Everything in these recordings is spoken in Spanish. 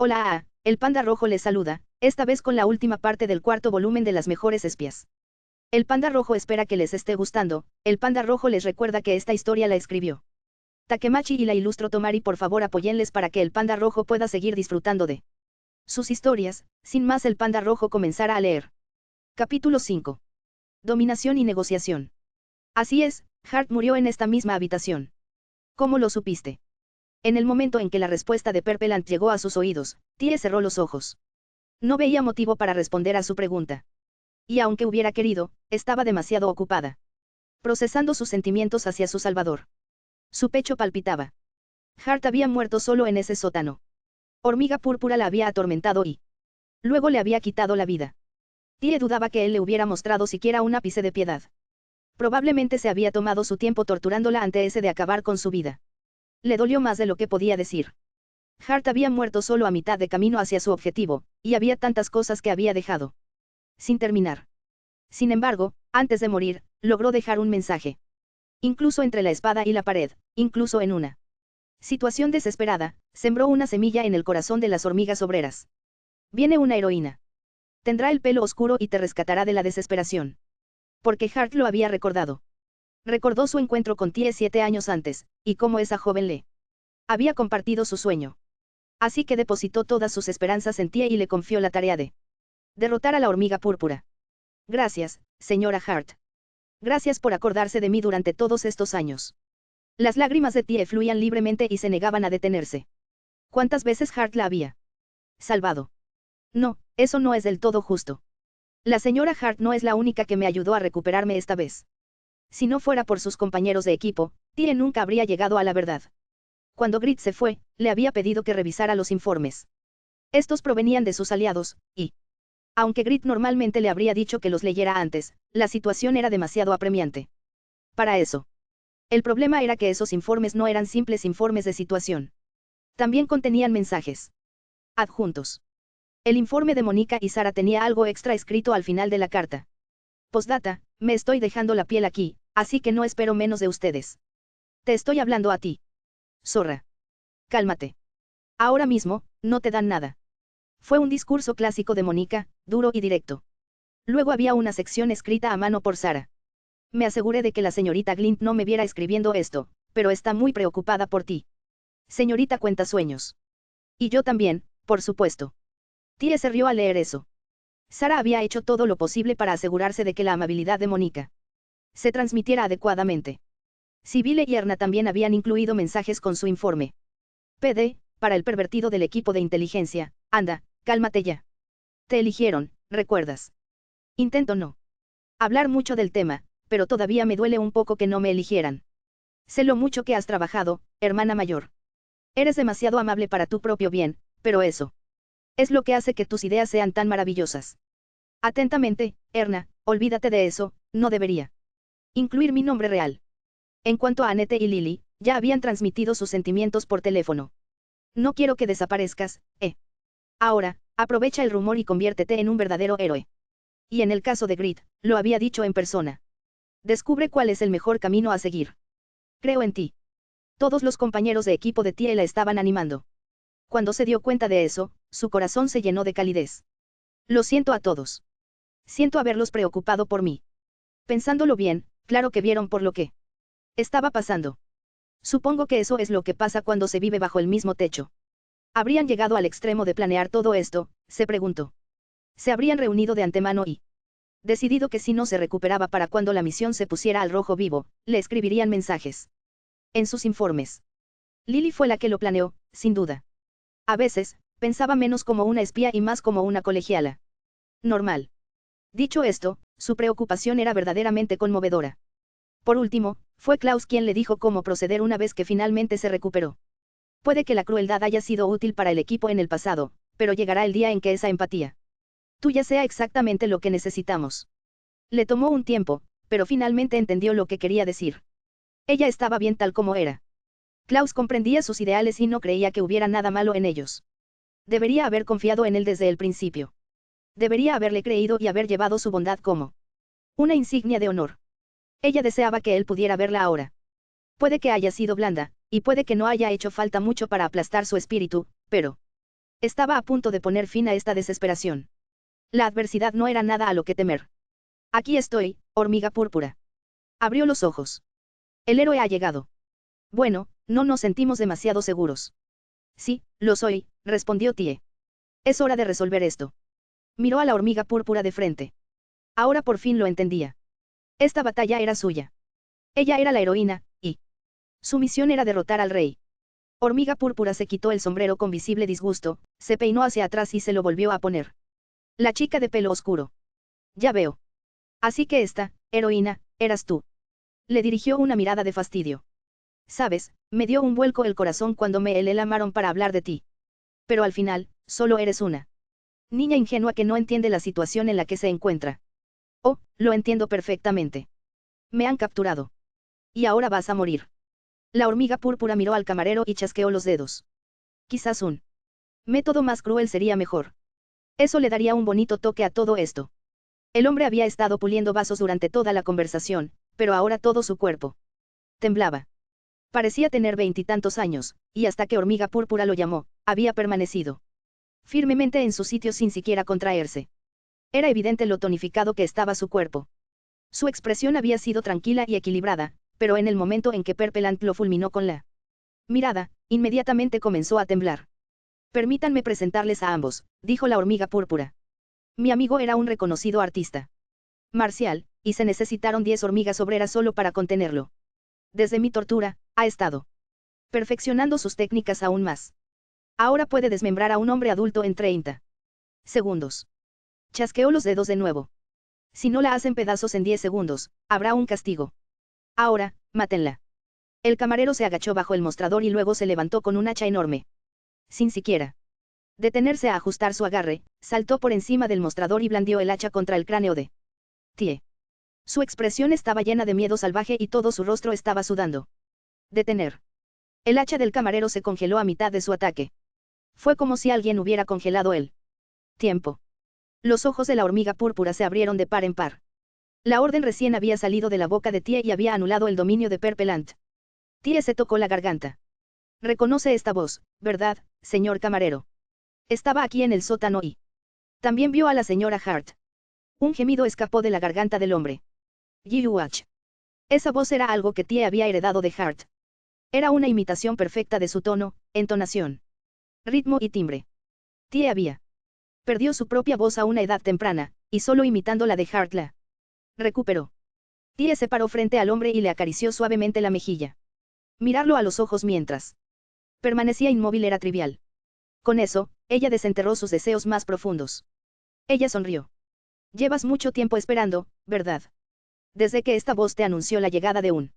Hola, el panda rojo les saluda, esta vez con la última parte del cuarto volumen de Las mejores espías. El panda rojo espera que les esté gustando, el panda rojo les recuerda que esta historia la escribió Takemachi y la ilustró Tomari. Por favor apóyenles para que el panda rojo pueda seguir disfrutando de sus historias. Sin más, el panda rojo comenzará a leer. Capítulo 5. Dominación y negociación. Así es, Hart murió en esta misma habitación. ¿Cómo lo supiste? En el momento en que la respuesta de Perpelant llegó a sus oídos, Tie cerró los ojos. No veía motivo para responder a su pregunta. Y aunque hubiera querido, estaba demasiado ocupada procesando sus sentimientos hacia su salvador. Su pecho palpitaba. Hart había muerto solo en ese sótano. Hormiga Púrpura la había atormentado y luego le había quitado la vida. Tie dudaba que él le hubiera mostrado siquiera un ápice de piedad. Probablemente se había tomado su tiempo torturándola antes de acabar con su vida. Le dolió más de lo que podía decir. Hart había muerto solo a mitad de camino hacia su objetivo, y había tantas cosas que había dejado sin terminar. Sin embargo, antes de morir, logró dejar un mensaje. Incluso entre la espada y la pared, incluso en una situación desesperada, sembró una semilla en el corazón de las hormigas obreras. Viene una heroína. Tendrá el pelo oscuro y te rescatará de la desesperación. Porque Hart lo había recordado. Recordó su encuentro con Tie 7 años antes, y cómo esa joven le había compartido su sueño. Así que depositó todas sus esperanzas en Tie y le confió la tarea de derrotar a la hormiga púrpura. Gracias, señora Hart. Gracias por acordarse de mí durante todos estos años. Las lágrimas de Tie fluían libremente y se negaban a detenerse. ¿Cuántas veces Hart la había salvado? No, eso no es del todo justo. La señora Hart no es la única que me ayudó a recuperarme esta vez. Si no fuera por sus compañeros de equipo, Tie nunca habría llegado a la verdad. Cuando Grit se fue, le había pedido que revisara los informes. Estos provenían de sus aliados, y aunque Grit normalmente le habría dicho que los leyera antes, la situación era demasiado apremiante para eso. El problema era que esos informes no eran simples informes de situación. También contenían mensajes adjuntos. El informe de Mónica y Sara tenía algo extra escrito al final de la carta. Postdata, me estoy dejando la piel aquí, así que no espero menos de ustedes. Te estoy hablando a ti. Zorra. Cálmate. Ahora mismo, no te dan nada. Fue un discurso clásico de Mónica, duro y directo. Luego había una sección escrita a mano por Sara. Me aseguré de que la señorita Glint no me viera escribiendo esto, pero está muy preocupada por ti. Señorita Cuentasueños. Y yo también, por supuesto. Tie se rió al leer eso. Sara había hecho todo lo posible para asegurarse de que la amabilidad de Mónica se transmitiera adecuadamente. Sibyle y Erna también habían incluido mensajes con su informe. PD, para el pervertido del equipo de inteligencia, anda, cálmate ya. Te eligieron, ¿recuerdas? Intento no hablar mucho del tema, pero todavía me duele un poco que no me eligieran. Sé lo mucho que has trabajado, hermana mayor. Eres demasiado amable para tu propio bien, pero eso es lo que hace que tus ideas sean tan maravillosas. Atentamente, Erna, olvídate de eso, no debería incluir mi nombre real. En cuanto a Annette y Lily, ya habían transmitido sus sentimientos por teléfono. No quiero que desaparezcas, Ahora, aprovecha el rumor y conviértete en un verdadero héroe. Y en el caso de Grit, lo había dicho en persona. Descubre cuál es el mejor camino a seguir. Creo en ti. Todos los compañeros de equipo de Tie la estaban animando. Cuando se dio cuenta de eso, su corazón se llenó de calidez. Lo siento a todos. Siento haberlos preocupado por mí. Pensándolo bien, claro que vieron por lo que estaba pasando. Supongo que eso es lo que pasa cuando se vive bajo el mismo techo. ¿Habrían llegado al extremo de planear todo esto?, se preguntó. Se habrían reunido de antemano y decidido que si no se recuperaba para cuando la misión se pusiera al rojo vivo, le escribirían mensajes en sus informes. Lily fue la que lo planeó, sin duda. A veces, pensaba menos como una espía y más como una colegiala normal. Dicho esto, su preocupación era verdaderamente conmovedora. Por último, fue Klaus quien le dijo cómo proceder una vez que finalmente se recuperó. Puede que la crueldad haya sido útil para el equipo en el pasado, pero llegará el día en que esa empatía tuya sea exactamente lo que necesitamos. Le tomó un tiempo, pero finalmente entendió lo que quería decir. Ella estaba bien tal como era. Klaus comprendía sus ideales y no creía que hubiera nada malo en ellos. Debería haber confiado en él desde el principio. Debería haberle creído y haber llevado su bondad como una insignia de honor. Ella deseaba que él pudiera verla ahora. Puede que haya sido blanda, y puede que no haya hecho falta mucho para aplastar su espíritu, pero Estaba a punto de poner fin a esta desesperación. La adversidad no era nada a lo que temer. Aquí estoy, hormiga púrpura. Abrió los ojos. El héroe ha llegado. Bueno, no nos sentimos demasiado seguros. Sí, lo soy, respondió Tie. Es hora de resolver esto. Miró a la hormiga púrpura de frente. Ahora por fin lo entendía. Esta batalla era suya. Ella era la heroína, y su misión era derrotar al rey. Hormiga púrpura se quitó el sombrero con visible disgusto, se peinó hacia atrás y se lo volvió a poner. La chica de pelo oscuro. Ya veo. Así que esta, heroína, eras tú. Le dirigió una mirada de fastidio. Sabes, me dio un vuelco el corazón cuando me le llamaron para hablar de ti. Pero al final, solo eres una niña ingenua que no entiende la situación en la que se encuentra. Oh, lo entiendo perfectamente. Me han capturado. Y ahora vas a morir. La hormiga púrpura miró al camarero y chasqueó los dedos. Quizás un método más cruel sería mejor. Eso le daría un bonito toque a todo esto. El hombre había estado puliendo vasos durante toda la conversación, pero ahora todo su cuerpo temblaba. Parecía tener 20 y tantos años, y hasta que hormiga púrpura lo llamó, había permanecido firmemente en su sitio sin siquiera contraerse. Era evidente lo tonificado que estaba su cuerpo. Su expresión había sido tranquila y equilibrada, pero en el momento en que Perpelant lo fulminó con la mirada, inmediatamente comenzó a temblar. Permítanme presentarles a ambos, dijo la hormiga púrpura. Mi amigo era un reconocido artista marcial, y se necesitaron 10 hormigas obreras solo para contenerlo. Desde mi tortura, ha estado perfeccionando sus técnicas aún más. Ahora puede desmembrar a un hombre adulto en 30 segundos. Chasqueó los dedos de nuevo. Si no la hacen pedazos en 10 segundos, habrá un castigo. Ahora, mátenla. El camarero se agachó bajo el mostrador y luego se levantó con un hacha enorme. Sin siquiera detenerse a ajustar su agarre, saltó por encima del mostrador y blandió el hacha contra el cráneo de Tie. Su expresión estaba llena de miedo salvaje y todo su rostro estaba sudando. Detener. El hacha del camarero se congeló a mitad de su ataque. Fue como si alguien hubiera congelado el tiempo. Los ojos de la hormiga púrpura se abrieron de par en par. La orden recién había salido de la boca de Tie y había anulado el dominio de Perpelant. Tie se tocó la garganta. Reconoce esta voz, ¿verdad, señor camarero? Estaba aquí en el sótano y también vio a la señora Hart. Un gemido escapó de la garganta del hombre. Yuach. Esa voz era algo que Tie había heredado de Hart. Era una imitación perfecta de su tono, entonación, ritmo y timbre. Tie había perdió su propia voz a una edad temprana, y solo imitando la de Hart la recuperó. Tie se paró frente al hombre y le acarició suavemente la mejilla. Mirarlo a los ojos mientras permanecía inmóvil era trivial. Con eso, ella desenterró sus deseos más profundos. Ella sonrió. Llevas mucho tiempo esperando, ¿verdad? Desde que esta voz te anunció la llegada de un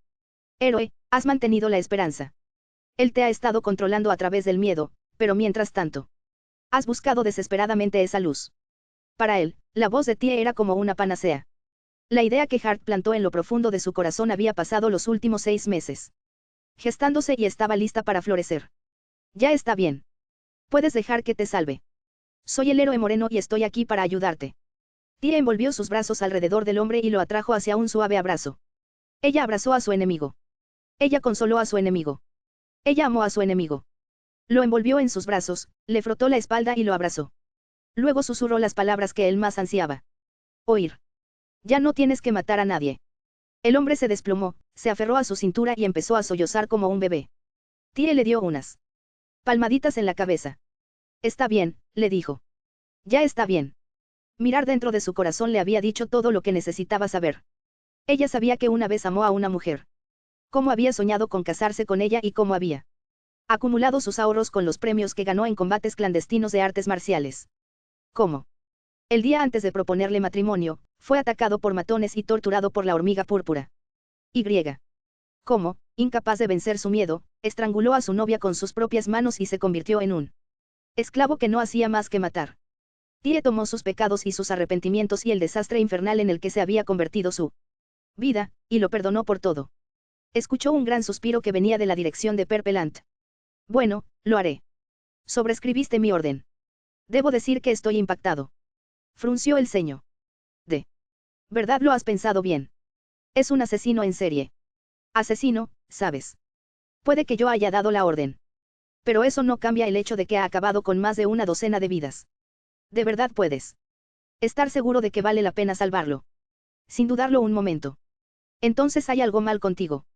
héroe, has mantenido la esperanza. Él te ha estado controlando a través del miedo, pero mientras tanto, has buscado desesperadamente esa luz. Para él, la voz de Tie era como una panacea. La idea que Hart plantó en lo profundo de su corazón había pasado los últimos 6 meses, gestándose y estaba lista para florecer. Ya está bien. Puedes dejar que te salve. Soy el héroe moreno y estoy aquí para ayudarte. Tie envolvió sus brazos alrededor del hombre y lo atrajo hacia un suave abrazo. Ella abrazó a su enemigo. Ella consoló a su enemigo. Ella amó a su enemigo. Lo envolvió en sus brazos, le frotó la espalda y lo abrazó. Luego susurró las palabras que él más ansiaba. Oír. Ya no tienes que matar a nadie. El hombre se desplomó, se aferró a su cintura y empezó a sollozar como un bebé. Tie le dio unas palmaditas en la cabeza. Está bien, le dijo. Ya está bien. Mirar dentro de su corazón le había dicho todo lo que necesitaba saber. Ella sabía que una vez amó a una mujer. Cómo había soñado con casarse con ella y cómo había acumulado sus ahorros con los premios que ganó en combates clandestinos de artes marciales. ¿Cómo? El día antes de proponerle matrimonio, fue atacado por matones y torturado por la hormiga púrpura. Y. ¿Cómo, incapaz de vencer su miedo, estranguló a su novia con sus propias manos y se convirtió en un esclavo que no hacía más que matar? Tie tomó sus pecados y sus arrepentimientos y el desastre infernal en el que se había convertido su vida, y lo perdonó por todo. Escuchó un gran suspiro que venía de la dirección de Perpelant. Bueno, lo haré. Sobrescribiste mi orden. Debo decir que estoy impactado. Frunció el ceño. ¿De verdad lo has pensado bien? Es un asesino en serie. Asesino, ¿sabes? Puede que yo haya dado la orden. Pero eso no cambia el hecho de que ha acabado con más de una docena de vidas. ¿De verdad puedes estar seguro de que vale la pena salvarlo? Sin dudarlo un momento. Entonces hay algo mal contigo.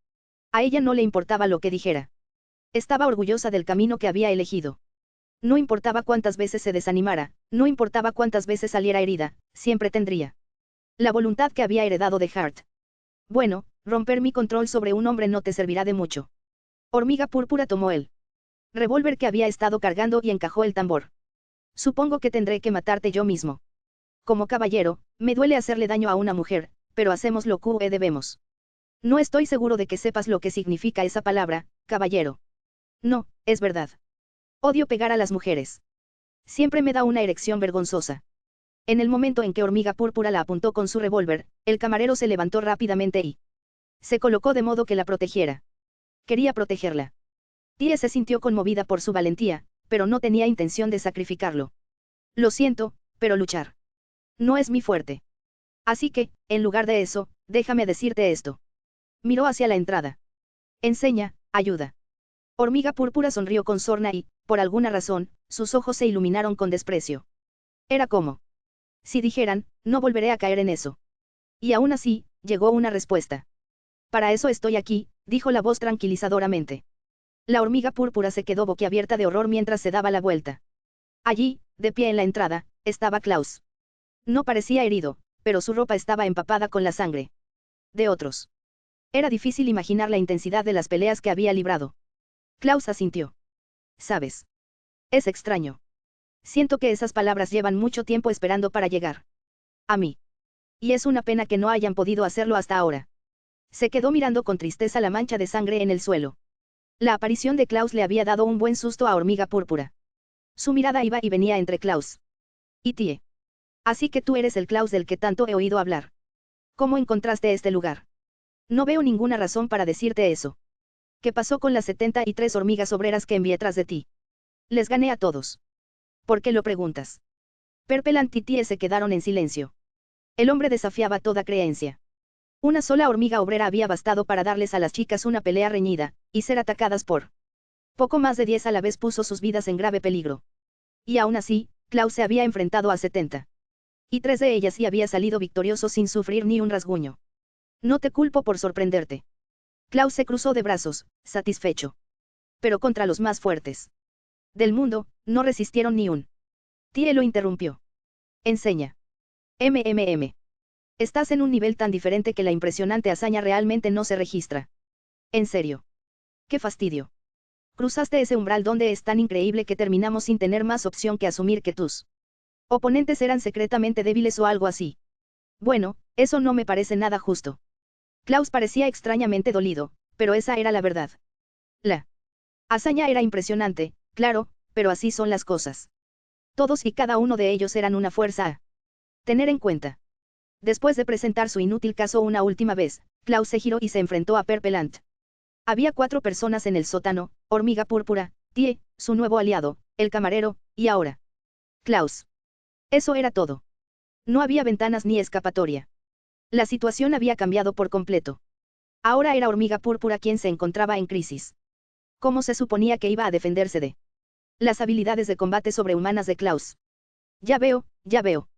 A ella no le importaba lo que dijera. Estaba orgullosa del camino que había elegido. No importaba cuántas veces se desanimara, no importaba cuántas veces saliera herida, siempre tendría la voluntad que había heredado de Hart. Bueno, romper mi control sobre un hombre no te servirá de mucho. Hormiga Púrpura tomó el revólver que había estado cargando y encajó el tambor. Supongo que tendré que matarte yo mismo. Como caballero, me duele hacerle daño a una mujer, pero hacemos lo que debemos. No estoy seguro de que sepas lo que significa esa palabra, caballero. No, es verdad. Odio pegar a las mujeres. Siempre me da una erección vergonzosa. En el momento en que Hormiga Púrpura la apuntó con su revólver, el camarero se levantó rápidamente y se colocó de modo que la protegiera. Quería protegerla. Tie se sintió conmovida por su valentía, pero no tenía intención de sacrificarlo. Lo siento, pero luchar no es mi fuerte. Así que, en lugar de eso, déjame decirte esto. Miró hacia la entrada. Enseña, ayuda. Hormiga Púrpura sonrió con sorna y, por alguna razón, sus ojos se iluminaron con desprecio. Era como si dijeran, no volveré a caer en eso. Y aún así, llegó una respuesta. Para eso estoy aquí, dijo la voz tranquilizadoramente. La Hormiga Púrpura se quedó boquiabierta de horror mientras se daba la vuelta. Allí, de pie en la entrada, estaba Klaus. No parecía herido, pero su ropa estaba empapada con la sangre de otros. Era difícil imaginar la intensidad de las peleas que había librado. Klaus asintió. ¿Sabes? Es extraño. Siento que esas palabras llevan mucho tiempo esperando para llegar a mí. Y es una pena que no hayan podido hacerlo hasta ahora. Se quedó mirando con tristeza la mancha de sangre en el suelo. La aparición de Klaus le había dado un buen susto a Hormiga Púrpura. Su mirada iba y venía entre Klaus y Tie. Así que tú eres el Klaus del que tanto he oído hablar. ¿Cómo encontraste este lugar? No veo ninguna razón para decirte eso. ¿Qué pasó con las 73 hormigas obreras que envié tras de ti? Les gané a todos. ¿Por qué lo preguntas? Perpelant y Tie se quedaron en silencio. El hombre desafiaba toda creencia. Una sola hormiga obrera había bastado para darles a las chicas una pelea reñida, y ser atacadas por poco más de 10 a la vez puso sus vidas en grave peligro. Y aún así, Klaus se había enfrentado a 70. Y 3 de ellas sí había salido victorioso sin sufrir ni un rasguño. No te culpo por sorprenderte. Klaus se cruzó de brazos, satisfecho. Pero contra los más fuertes del mundo, no resistieron ni un. Tie lo interrumpió. Enseña. Estás en un nivel tan diferente que la impresionante hazaña realmente no se registra. En serio. ¡Qué fastidio! Cruzaste ese umbral donde es tan increíble que terminamos sin tener más opción que asumir que tus oponentes eran secretamente débiles o algo así. Bueno, eso no me parece nada justo. Klaus parecía extrañamente dolido, pero esa era la verdad. La hazaña era impresionante, claro, pero así son las cosas. Todos y cada uno de ellos eran una fuerza a tener en cuenta. Después de presentar su inútil caso una última vez, Klaus se giró y se enfrentó a Perpelant. Había 4 personas en el sótano, Hormiga Púrpura, Tie, su nuevo aliado, el camarero, y ahora Klaus. Eso era todo. No había ventanas ni escapatoria. La situación había cambiado por completo. Ahora era Hormiga Púrpura quien se encontraba en crisis. ¿Cómo se suponía que iba a defenderse de las habilidades de combate sobrehumanas de Klaus? Ya veo, ya veo.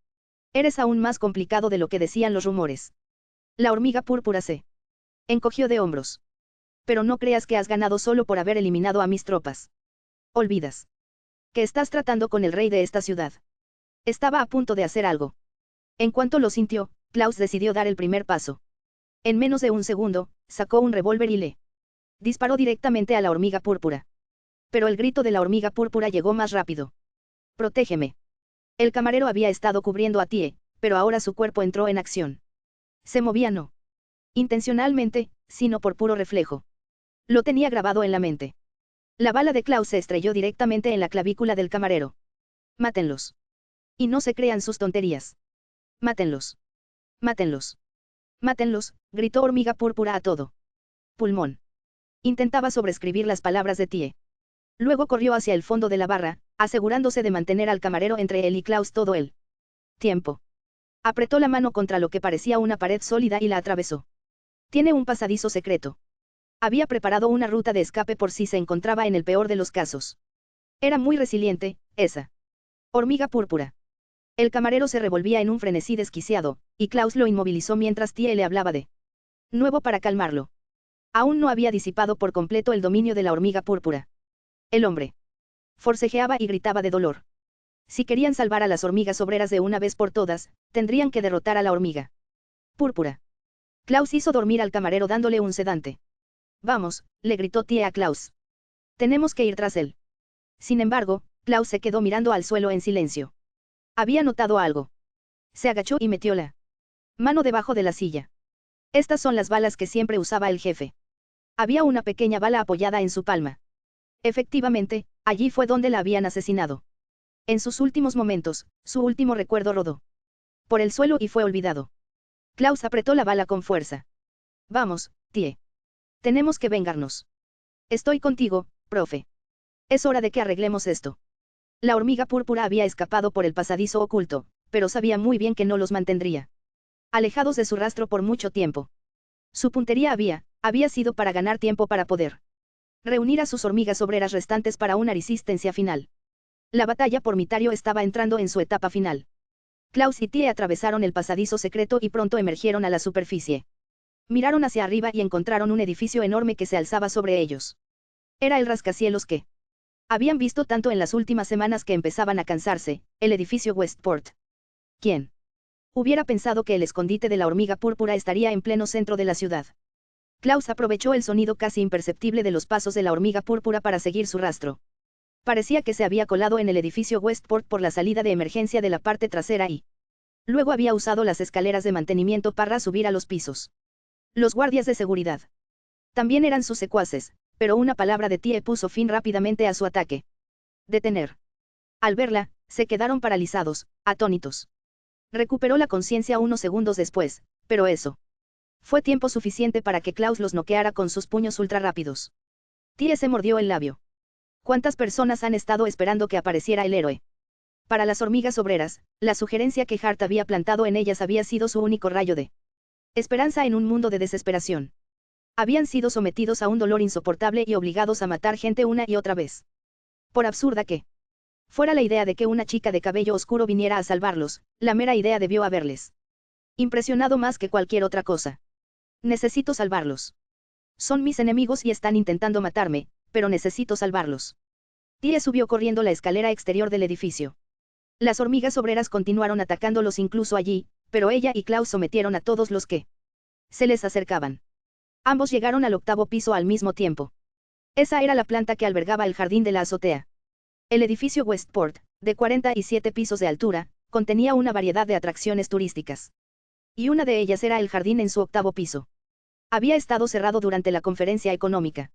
Eres aún más complicado de lo que decían los rumores. La Hormiga Púrpura se encogió de hombros. Pero no creas que has ganado solo por haber eliminado a mis tropas. Olvidas que estás tratando con el rey de esta ciudad. Estaba a punto de hacer algo. En cuanto lo sintió, Klaus decidió dar el primer paso. En menos de un segundo, sacó un revólver y le disparó directamente a la Hormiga Púrpura. Pero el grito de la Hormiga Púrpura llegó más rápido. ¡Protégeme! El camarero había estado cubriendo a Tie, pero ahora su cuerpo entró en acción. Se movía no intencionalmente, sino por puro reflejo. Lo tenía grabado en la mente. La bala de Klaus se estrelló directamente en la clavícula del camarero. Mátenlos. Y no se crean sus tonterías. Mátenlos. Mátenlos. Mátenlos, gritó Hormiga Púrpura a todo pulmón. Intentaba sobreescribir las palabras de Tie. Luego corrió hacia el fondo de la barra, asegurándose de mantener al camarero entre él y Klaus todo el tiempo. Apretó la mano contra lo que parecía una pared sólida y la atravesó. Tiene un pasadizo secreto. Había preparado una ruta de escape por si se encontraba en el peor de los casos. Era muy resiliente, esa hormiga púrpura. El camarero se revolvía en un frenesí desquiciado, y Klaus lo inmovilizó mientras Tie le hablaba de nuevo para calmarlo. Aún no había disipado por completo el dominio de la hormiga púrpura. El hombre forcejeaba y gritaba de dolor. Si querían salvar a las hormigas obreras de una vez por todas, tendrían que derrotar a la hormiga púrpura. Klaus hizo dormir al camarero dándole un sedante. Vamos, le gritó Tie a Klaus. Tenemos que ir tras él. Sin embargo, Klaus se quedó mirando al suelo en silencio. Había notado algo. Se agachó y metió la mano debajo de la silla. Estas son las balas que siempre usaba el jefe. Había una pequeña bala apoyada en su palma. Efectivamente, allí fue donde la habían asesinado. En sus últimos momentos, su último recuerdo rodó por el suelo y fue olvidado. Klaus apretó la bala con fuerza. Vamos, Tie. Tenemos que vengarnos. Estoy contigo, profe. Es hora de que arreglemos esto. La hormiga púrpura había escapado por el pasadizo oculto, pero sabía muy bien que no los mantendría alejados de su rastro por mucho tiempo. Su puntería había sido para ganar tiempo para poder reunir a sus hormigas obreras restantes para una resistencia final. La batalla por Mitario estaba entrando en su etapa final. Klaus y Tie atravesaron el pasadizo secreto y pronto emergieron a la superficie. Miraron hacia arriba y encontraron un edificio enorme que se alzaba sobre ellos. Era el rascacielos que habían visto tanto en las últimas semanas que empezaban a cansarse, el edificio Westport. ¿Quién hubiera pensado que el escondite de la hormiga púrpura estaría en pleno centro de la ciudad? Klaus aprovechó el sonido casi imperceptible de los pasos de la hormiga púrpura para seguir su rastro. Parecía que se había colado en el edificio Westport por la salida de emergencia de la parte trasera y luego había usado las escaleras de mantenimiento para subir a los pisos. Los guardias de seguridad también eran sus secuaces, pero una palabra de Tie puso fin rápidamente a su ataque. Detener. Al verla, se quedaron paralizados, atónitos. Recuperó la conciencia unos segundos después, pero eso fue tiempo suficiente para que Klaus los noqueara con sus puños ultrarrápidos. Tie se mordió el labio. ¿Cuántas personas han estado esperando que apareciera el héroe? Para las hormigas obreras, la sugerencia que Hart había plantado en ellas había sido su único rayo de esperanza en un mundo de desesperación. Habían sido sometidos a un dolor insoportable y obligados a matar gente una y otra vez. Por absurda que fuera la idea de que una chica de cabello oscuro viniera a salvarlos, la mera idea debió haberles impresionado más que cualquier otra cosa. Necesito salvarlos. Son mis enemigos y están intentando matarme, pero necesito salvarlos. Tie subió corriendo la escalera exterior del edificio. Las hormigas obreras continuaron atacándolos incluso allí, pero ella y Klaus sometieron a todos los que se les acercaban. Ambos llegaron al 8º piso al mismo tiempo. Esa era la planta que albergaba el jardín de la azotea. El edificio Westport, de 47 pisos de altura, contenía una variedad de atracciones turísticas. Y una de ellas era el jardín en su 8º piso. Había estado cerrado durante la conferencia económica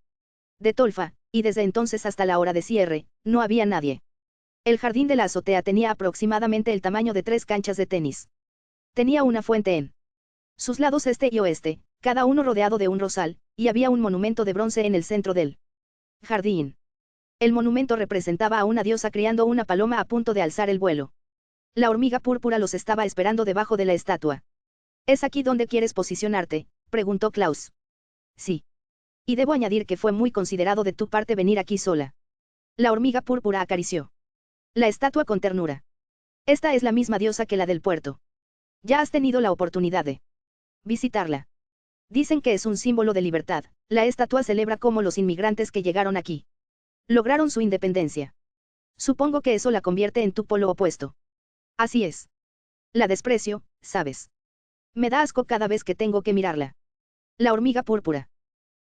de Tolfa, y desde entonces hasta la hora de cierre, no había nadie. El jardín de la azotea tenía aproximadamente el tamaño de 3 canchas de tenis. Tenía una fuente en sus lados este y oeste, cada uno rodeado de un rosal, y había un monumento de bronce en el centro del jardín. El monumento representaba a una diosa criando una paloma a punto de alzar el vuelo. La hormiga púrpura los estaba esperando debajo de la estatua. ¿Es aquí donde quieres posicionarte?, preguntó Klaus. Sí. Y debo añadir que fue muy considerado de tu parte venir aquí sola. La hormiga púrpura acarició la estatua con ternura. Esta es la misma diosa que la del puerto. Ya has tenido la oportunidad de visitarla. Dicen que es un símbolo de libertad. La estatua celebra cómo los inmigrantes que llegaron aquí lograron su independencia. Supongo que eso la convierte en tu polo opuesto. Así es. La desprecio, ¿sabes? Me da asco cada vez que tengo que mirarla. La hormiga púrpura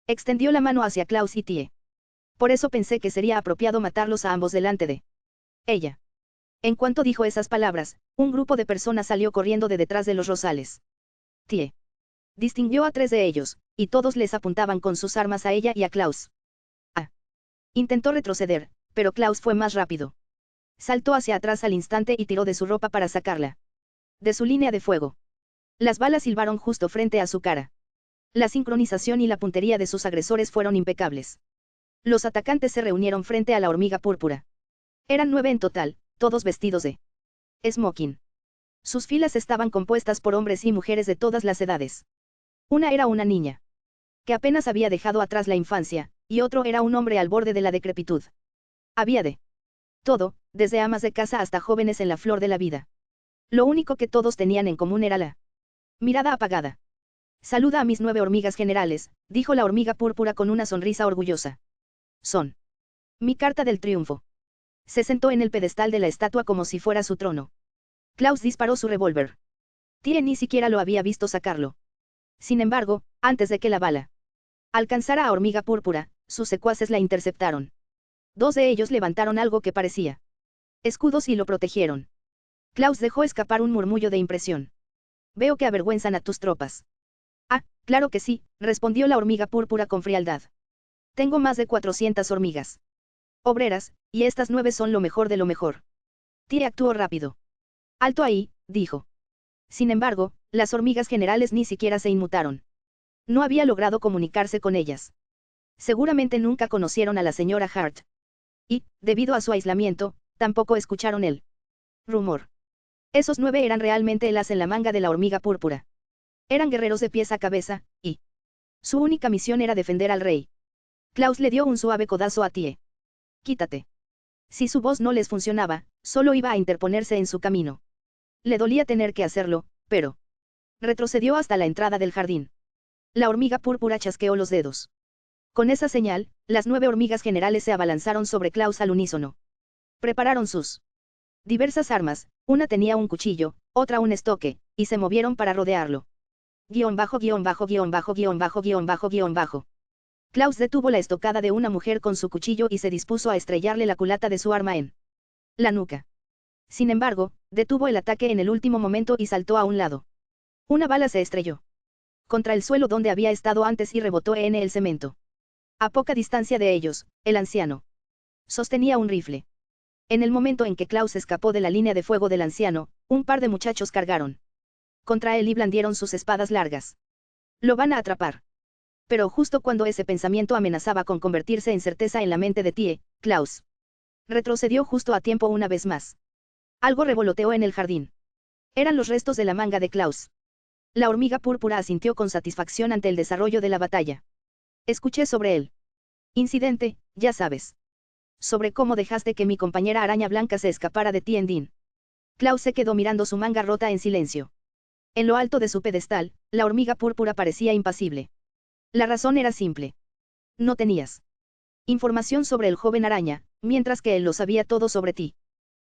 extendió la mano hacia Klaus y Tie. Por eso pensé que sería apropiado matarlos a ambos delante de ella. En cuanto dijo esas palabras, un grupo de personas salió corriendo de detrás de los rosales. Tie distinguió a 3 de ellos, y todos les apuntaban con sus armas a ella y a Klaus. Intentó retroceder, pero Klaus fue más rápido. Saltó hacia atrás al instante y tiró de su ropa para sacarla de su línea de fuego. Las balas silbaron justo frente a su cara. La sincronización y la puntería de sus agresores fueron impecables. Los atacantes se reunieron frente a la hormiga púrpura. Eran 9 en total, todos vestidos de smoking. Sus filas estaban compuestas por hombres y mujeres de todas las edades. Una era una niña. que apenas había dejado atrás la infancia, y otro era un hombre al borde de la decrepitud. Había de todo, desde amas de casa hasta jóvenes en la flor de la vida. Lo único que todos tenían en común era la mirada apagada. Saluda a mis 9 hormigas generales, dijo la hormiga púrpura con una sonrisa orgullosa. Son mi carta del triunfo. Se sentó en el pedestal de la estatua como si fuera su trono. Klaus disparó su revólver. Tie ni siquiera lo había visto sacarlo. Sin embargo, antes de que la bala alcanzara a hormiga púrpura, sus secuaces la interceptaron. 2 de ellos levantaron algo que parecía escudos y lo protegieron. Klaus dejó escapar un murmullo de impresión. Veo que avergüenzan a tus tropas. Ah, claro que sí, respondió la hormiga púrpura con frialdad. Tengo más de 400 hormigas obreras, y estas 9 son lo mejor de lo mejor. Tie actuó rápido. Alto ahí, dijo. Sin embargo, las hormigas generales ni siquiera se inmutaron. No había logrado comunicarse con ellas. Seguramente nunca conocieron a la señora Hart. Y, debido a su aislamiento, tampoco escucharon el rumor. Esos 9 eran realmente el as en la manga de la hormiga púrpura. Eran guerreros de pies a cabeza, y su única misión era defender al rey. Klaus le dio un suave codazo a Tie. Quítate. Si su voz no les funcionaba, solo iba a interponerse en su camino. Le dolía tener que hacerlo, pero retrocedió hasta la entrada del jardín. La hormiga púrpura chasqueó los dedos. Con esa señal, las 9 hormigas generales se abalanzaron sobre Klaus al unísono. Prepararon sus diversas armas, una tenía un cuchillo, otra un estoque, y se movieron para rodearlo. Guión bajo guión bajo guión bajo guión bajo guión bajo guión bajo. Klaus detuvo la estocada de una mujer con su cuchillo y se dispuso a estrellarle la culata de su arma en la nuca. Sin embargo, detuvo el ataque en el último momento y saltó a un lado. Una bala se estrelló contra el suelo donde había estado antes y rebotó en el cemento. A poca distancia de ellos, el anciano sostenía un rifle. En el momento en que Klaus escapó de la línea de fuego del anciano, un par de muchachos cargaron contra él y blandieron sus espadas largas. Lo van a atrapar. Pero justo cuando ese pensamiento amenazaba con convertirse en certeza en la mente de Tie, Klaus retrocedió justo a tiempo una vez más. Algo revoloteó en el jardín. Eran los restos de la manga de Klaus. La hormiga púrpura asintió con satisfacción ante el desarrollo de la batalla. Escuché sobre él. Incidente, ya sabes. Sobre cómo dejaste que mi compañera araña blanca se escapara de Tiendin. Klaus se quedó mirando su manga rota en silencio. En lo alto de su pedestal, la hormiga púrpura parecía impasible. La razón era simple. No tenías información sobre el joven araña, mientras que él lo sabía todo sobre ti.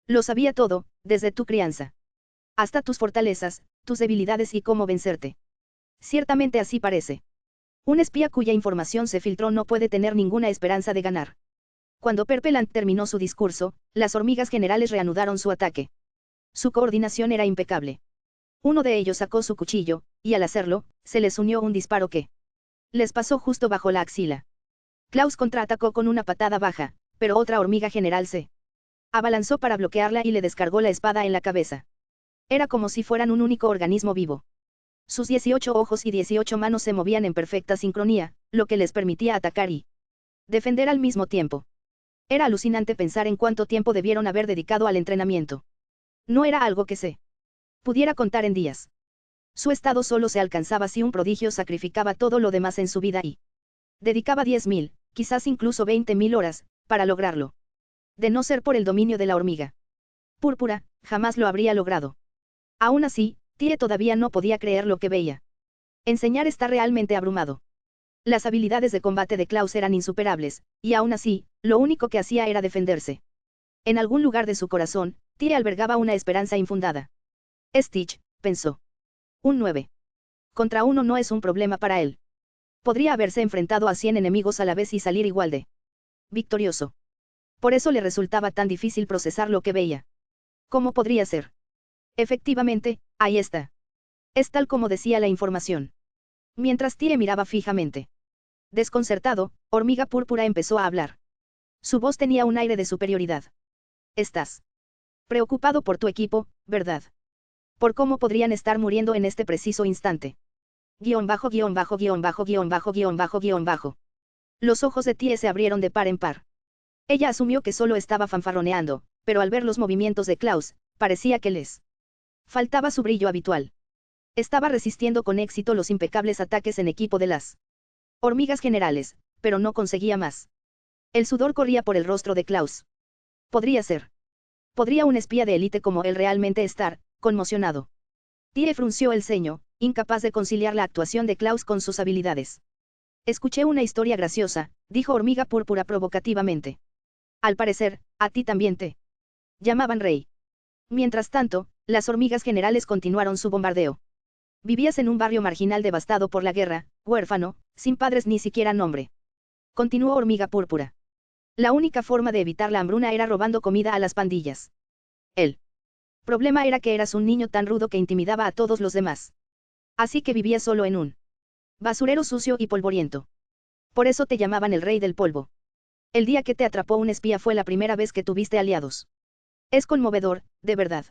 Lo sabía todo, desde tu crianza hasta tus fortalezas, tus debilidades y cómo vencerte. Ciertamente así parece. Un espía cuya información se filtró no puede tener ninguna esperanza de ganar. Cuando Perpelant terminó su discurso, las hormigas generales reanudaron su ataque. Su coordinación era impecable. Uno de ellos sacó su cuchillo, y al hacerlo, se les unió un disparo que les pasó justo bajo la axila. Klaus contraatacó con una patada baja, pero otra hormiga general se abalanzó para bloquearla y le descargó la espada en la cabeza. Era como si fueran un único organismo vivo. Sus 18 ojos y 18 manos se movían en perfecta sincronía, lo que les permitía atacar y defender al mismo tiempo. Era alucinante pensar en cuánto tiempo debieron haber dedicado al entrenamiento. No era algo que se pudiera contar en días. Su estado solo se alcanzaba si un prodigio sacrificaba todo lo demás en su vida y dedicaba 10.000, quizás incluso 20.000 horas, para lograrlo. De no ser por el dominio de la hormiga púrpura, jamás lo habría logrado. Aún así, Tie todavía no podía creer lo que veía. Enseñar está realmente abrumado. Las habilidades de combate de Klaus eran insuperables, y aún así, lo único que hacía era defenderse. En algún lugar de su corazón, Tie albergaba una esperanza infundada. Stitch, pensó. Un 9. Contra 1 no es un problema para él. Podría haberse enfrentado a 100 enemigos a la vez y salir igual de victorioso. Por eso le resultaba tan difícil procesar lo que veía. ¿Cómo podría ser? Efectivamente, ahí está. Es tal como decía la información. Mientras Tie miraba fijamente. Desconcertado, Hormiga Púrpura empezó a hablar. Su voz tenía un aire de superioridad. Estás preocupado por tu equipo, ¿verdad? Por cómo podrían estar muriendo en este preciso instante. Guión bajo guión bajo guión bajo guión bajo guión bajo guión bajo. Los ojos de Tie se abrieron de par en par. Ella asumió que solo estaba fanfarroneando, pero al ver los movimientos de Klaus, parecía que les faltaba su brillo habitual. Estaba resistiendo con éxito los impecables ataques en equipo de las Hormigas generales, pero no conseguía más. El sudor corría por el rostro de Klaus. Podría ser. ¿Podría un espía de élite como él realmente estar conmocionado? Tie frunció el ceño, incapaz de conciliar la actuación de Klaus con sus habilidades. Escuché una historia graciosa, dijo Hormiga Púrpura provocativamente. Al parecer, a ti también te llamaban rey. Mientras tanto, las hormigas generales continuaron su bombardeo. Vivías en un barrio marginal devastado por la guerra, huérfano, sin padres ni siquiera nombre. Continuó Hormiga Púrpura. La única forma de evitar la hambruna era robando comida a las pandillas. El problema era que eras un niño tan rudo que intimidaba a todos los demás. Así que vivías solo en un basurero sucio y polvoriento. Por eso te llamaban el rey del polvo. El día que te atrapó un espía fue la primera vez que tuviste aliados. Es conmovedor, de verdad.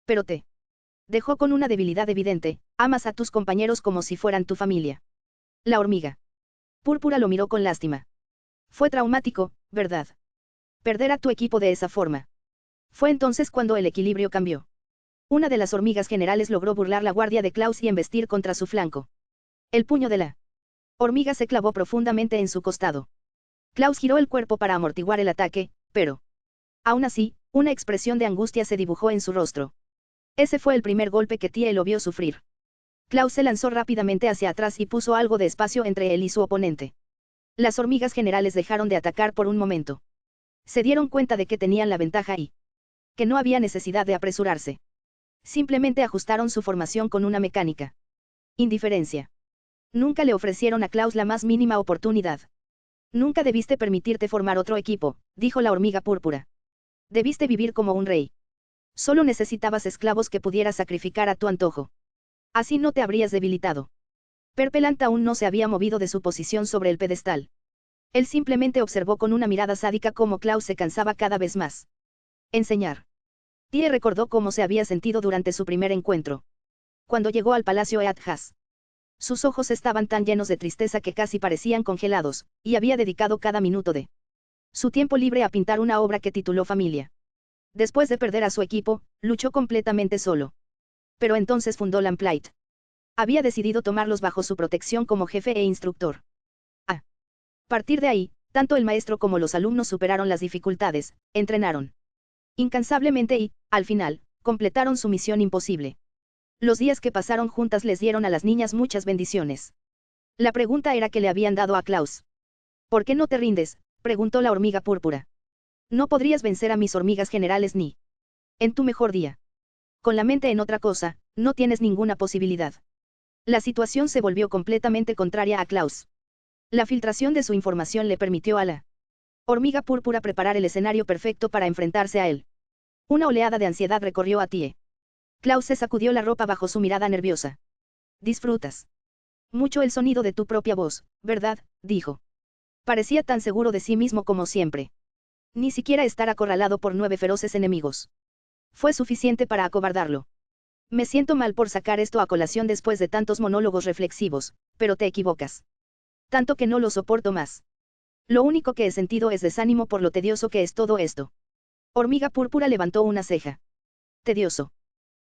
Pero te dejó con una debilidad evidente, amas a tus compañeros como si fueran tu familia. La hormiga Púrpura lo miró con lástima. Fue traumático, ¿verdad? Perder a tu equipo de esa forma. Fue entonces cuando el equilibrio cambió. Una de las hormigas generales logró burlar la guardia de Klaus y embestir contra su flanco. El puño de la hormiga se clavó profundamente en su costado. Klaus giró el cuerpo para amortiguar el ataque, pero aún así, una expresión de angustia se dibujó en su rostro. Ese fue el primer golpe que Tie lo vio sufrir. Klaus se lanzó rápidamente hacia atrás y puso algo de espacio entre él y su oponente. Las hormigas generales dejaron de atacar por un momento. Se dieron cuenta de que tenían la ventaja y que no había necesidad de apresurarse. Simplemente ajustaron su formación con una mecánica. Indiferencia. Nunca le ofrecieron a Klaus la más mínima oportunidad. Nunca debiste permitirte formar otro equipo, dijo la hormiga púrpura. Debiste vivir como un rey. Solo necesitabas esclavos que pudieras sacrificar a tu antojo. Así no te habrías debilitado. Perpelant aún no se había movido de su posición sobre el pedestal. Él simplemente observó con una mirada sádica cómo Klaus se cansaba cada vez más. Enseñar. Tie recordó cómo se había sentido durante su primer encuentro. Cuando llegó al palacio Eadhas. Sus ojos estaban tan llenos de tristeza que casi parecían congelados, y había dedicado cada minuto de su tiempo libre a pintar una obra que tituló Familia. Después de perder a su equipo, luchó completamente solo. Pero entonces fundó Lamplight. Había decidido tomarlos bajo su protección como jefe e instructor. A partir de ahí, tanto el maestro como los alumnos superaron las dificultades, entrenaron incansablemente y, al final, completaron su misión imposible. Los días que pasaron juntas les dieron a las niñas muchas bendiciones. La pregunta era qué le habían dado a Klaus. ¿Por qué no te rindes?, preguntó la hormiga púrpura. No podrías vencer a mis hormigas generales ni en tu mejor día. Con la mente en otra cosa, no tienes ninguna posibilidad. La situación se volvió completamente contraria a Klaus. La filtración de su información le permitió a la hormiga púrpura preparar el escenario perfecto para enfrentarse a él. Una oleada de ansiedad recorrió a Tie. Klaus se sacudió la ropa bajo su mirada nerviosa. Disfrutas mucho el sonido de tu propia voz, ¿verdad?, dijo. Parecía tan seguro de sí mismo como siempre. Ni siquiera estar acorralado por 9 feroces enemigos fue suficiente para acobardarlo. Me siento mal por sacar esto a colación después de tantos monólogos reflexivos, pero te equivocas. Tanto que no lo soporto más. Lo único que he sentido es desánimo por lo tedioso que es todo esto. Hormiga púrpura levantó una ceja. ¿Tedioso?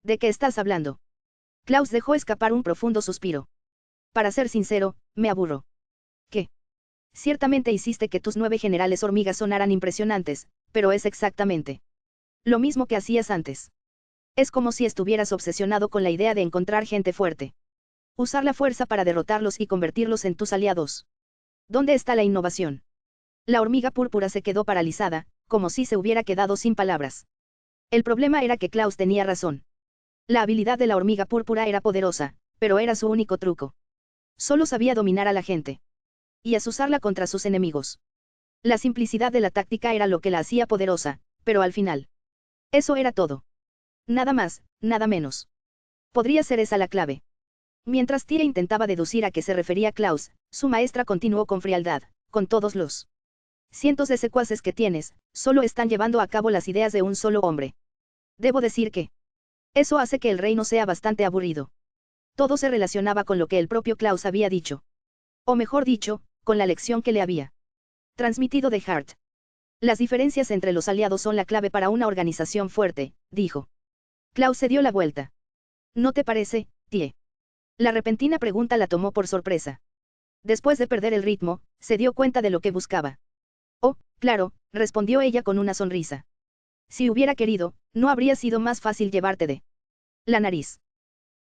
¿De qué estás hablando? Klaus dejó escapar un profundo suspiro. Para ser sincero, me aburro. ¿Qué? Ciertamente hiciste que tus 9 generales hormigas sonaran impresionantes, pero es exactamente lo mismo que hacías antes. Es como si estuvieras obsesionado con la idea de encontrar gente fuerte. Usar la fuerza para derrotarlos y convertirlos en tus aliados. ¿Dónde está la innovación? La hormiga púrpura se quedó paralizada, como si se hubiera quedado sin palabras. El problema era que Klaus tenía razón. La habilidad de la hormiga púrpura era poderosa, pero era su único truco. Solo sabía dominar a la gente. Y asusarla contra sus enemigos. La simplicidad de la táctica era lo que la hacía poderosa, pero al final. Eso era todo. Nada más, nada menos. Podría ser esa la clave. Mientras Tie intentaba deducir a qué se refería Klaus, su maestra continuó con frialdad, con todos los cientos de secuaces que tienes, solo están llevando a cabo las ideas de un solo hombre. Debo decir que eso hace que el reino sea bastante aburrido. Todo se relacionaba con lo que el propio Klaus había dicho. O mejor dicho, con la lección que le había transmitido de Hart. Las diferencias entre los aliados son la clave para una organización fuerte, dijo. Klaus se dio la vuelta. ¿No te parece, Tie? La repentina pregunta la tomó por sorpresa. Después de perder el ritmo, se dio cuenta de lo que buscaba. Oh, claro, respondió ella con una sonrisa. Si hubiera querido, no habría sido más fácil llevarte de la nariz.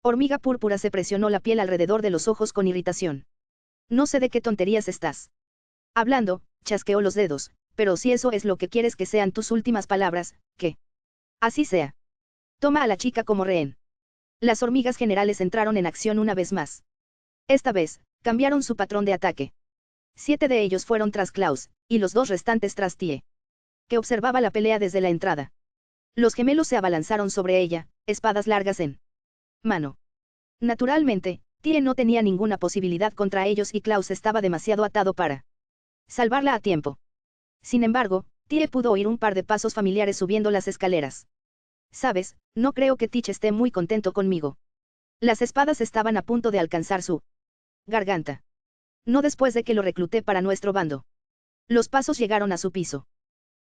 Hormiga Púrpura se presionó la piel alrededor de los ojos con irritación. No sé de qué tonterías estás hablando, chasqueó los dedos, pero si eso es lo que quieres que sean tus últimas palabras, que así sea. Toma a la chica como rehén. Las hormigas generales entraron en acción una vez más. Esta vez, cambiaron su patrón de ataque. 7 de ellos fueron tras Klaus, y los 2 restantes tras Tie, que observaba la pelea desde la entrada. Los gemelos se abalanzaron sobre ella, espadas largas en mano. Naturalmente, Tie no tenía ninguna posibilidad contra ellos y Klaus estaba demasiado atado para salvarla a tiempo. Sin embargo, Tie pudo oír un par de pasos familiares subiendo las escaleras. Sabes, no creo que Teach esté muy contento conmigo. Las espadas estaban a punto de alcanzar su garganta. No después de que lo recluté para nuestro bando. Los pasos llegaron a su piso.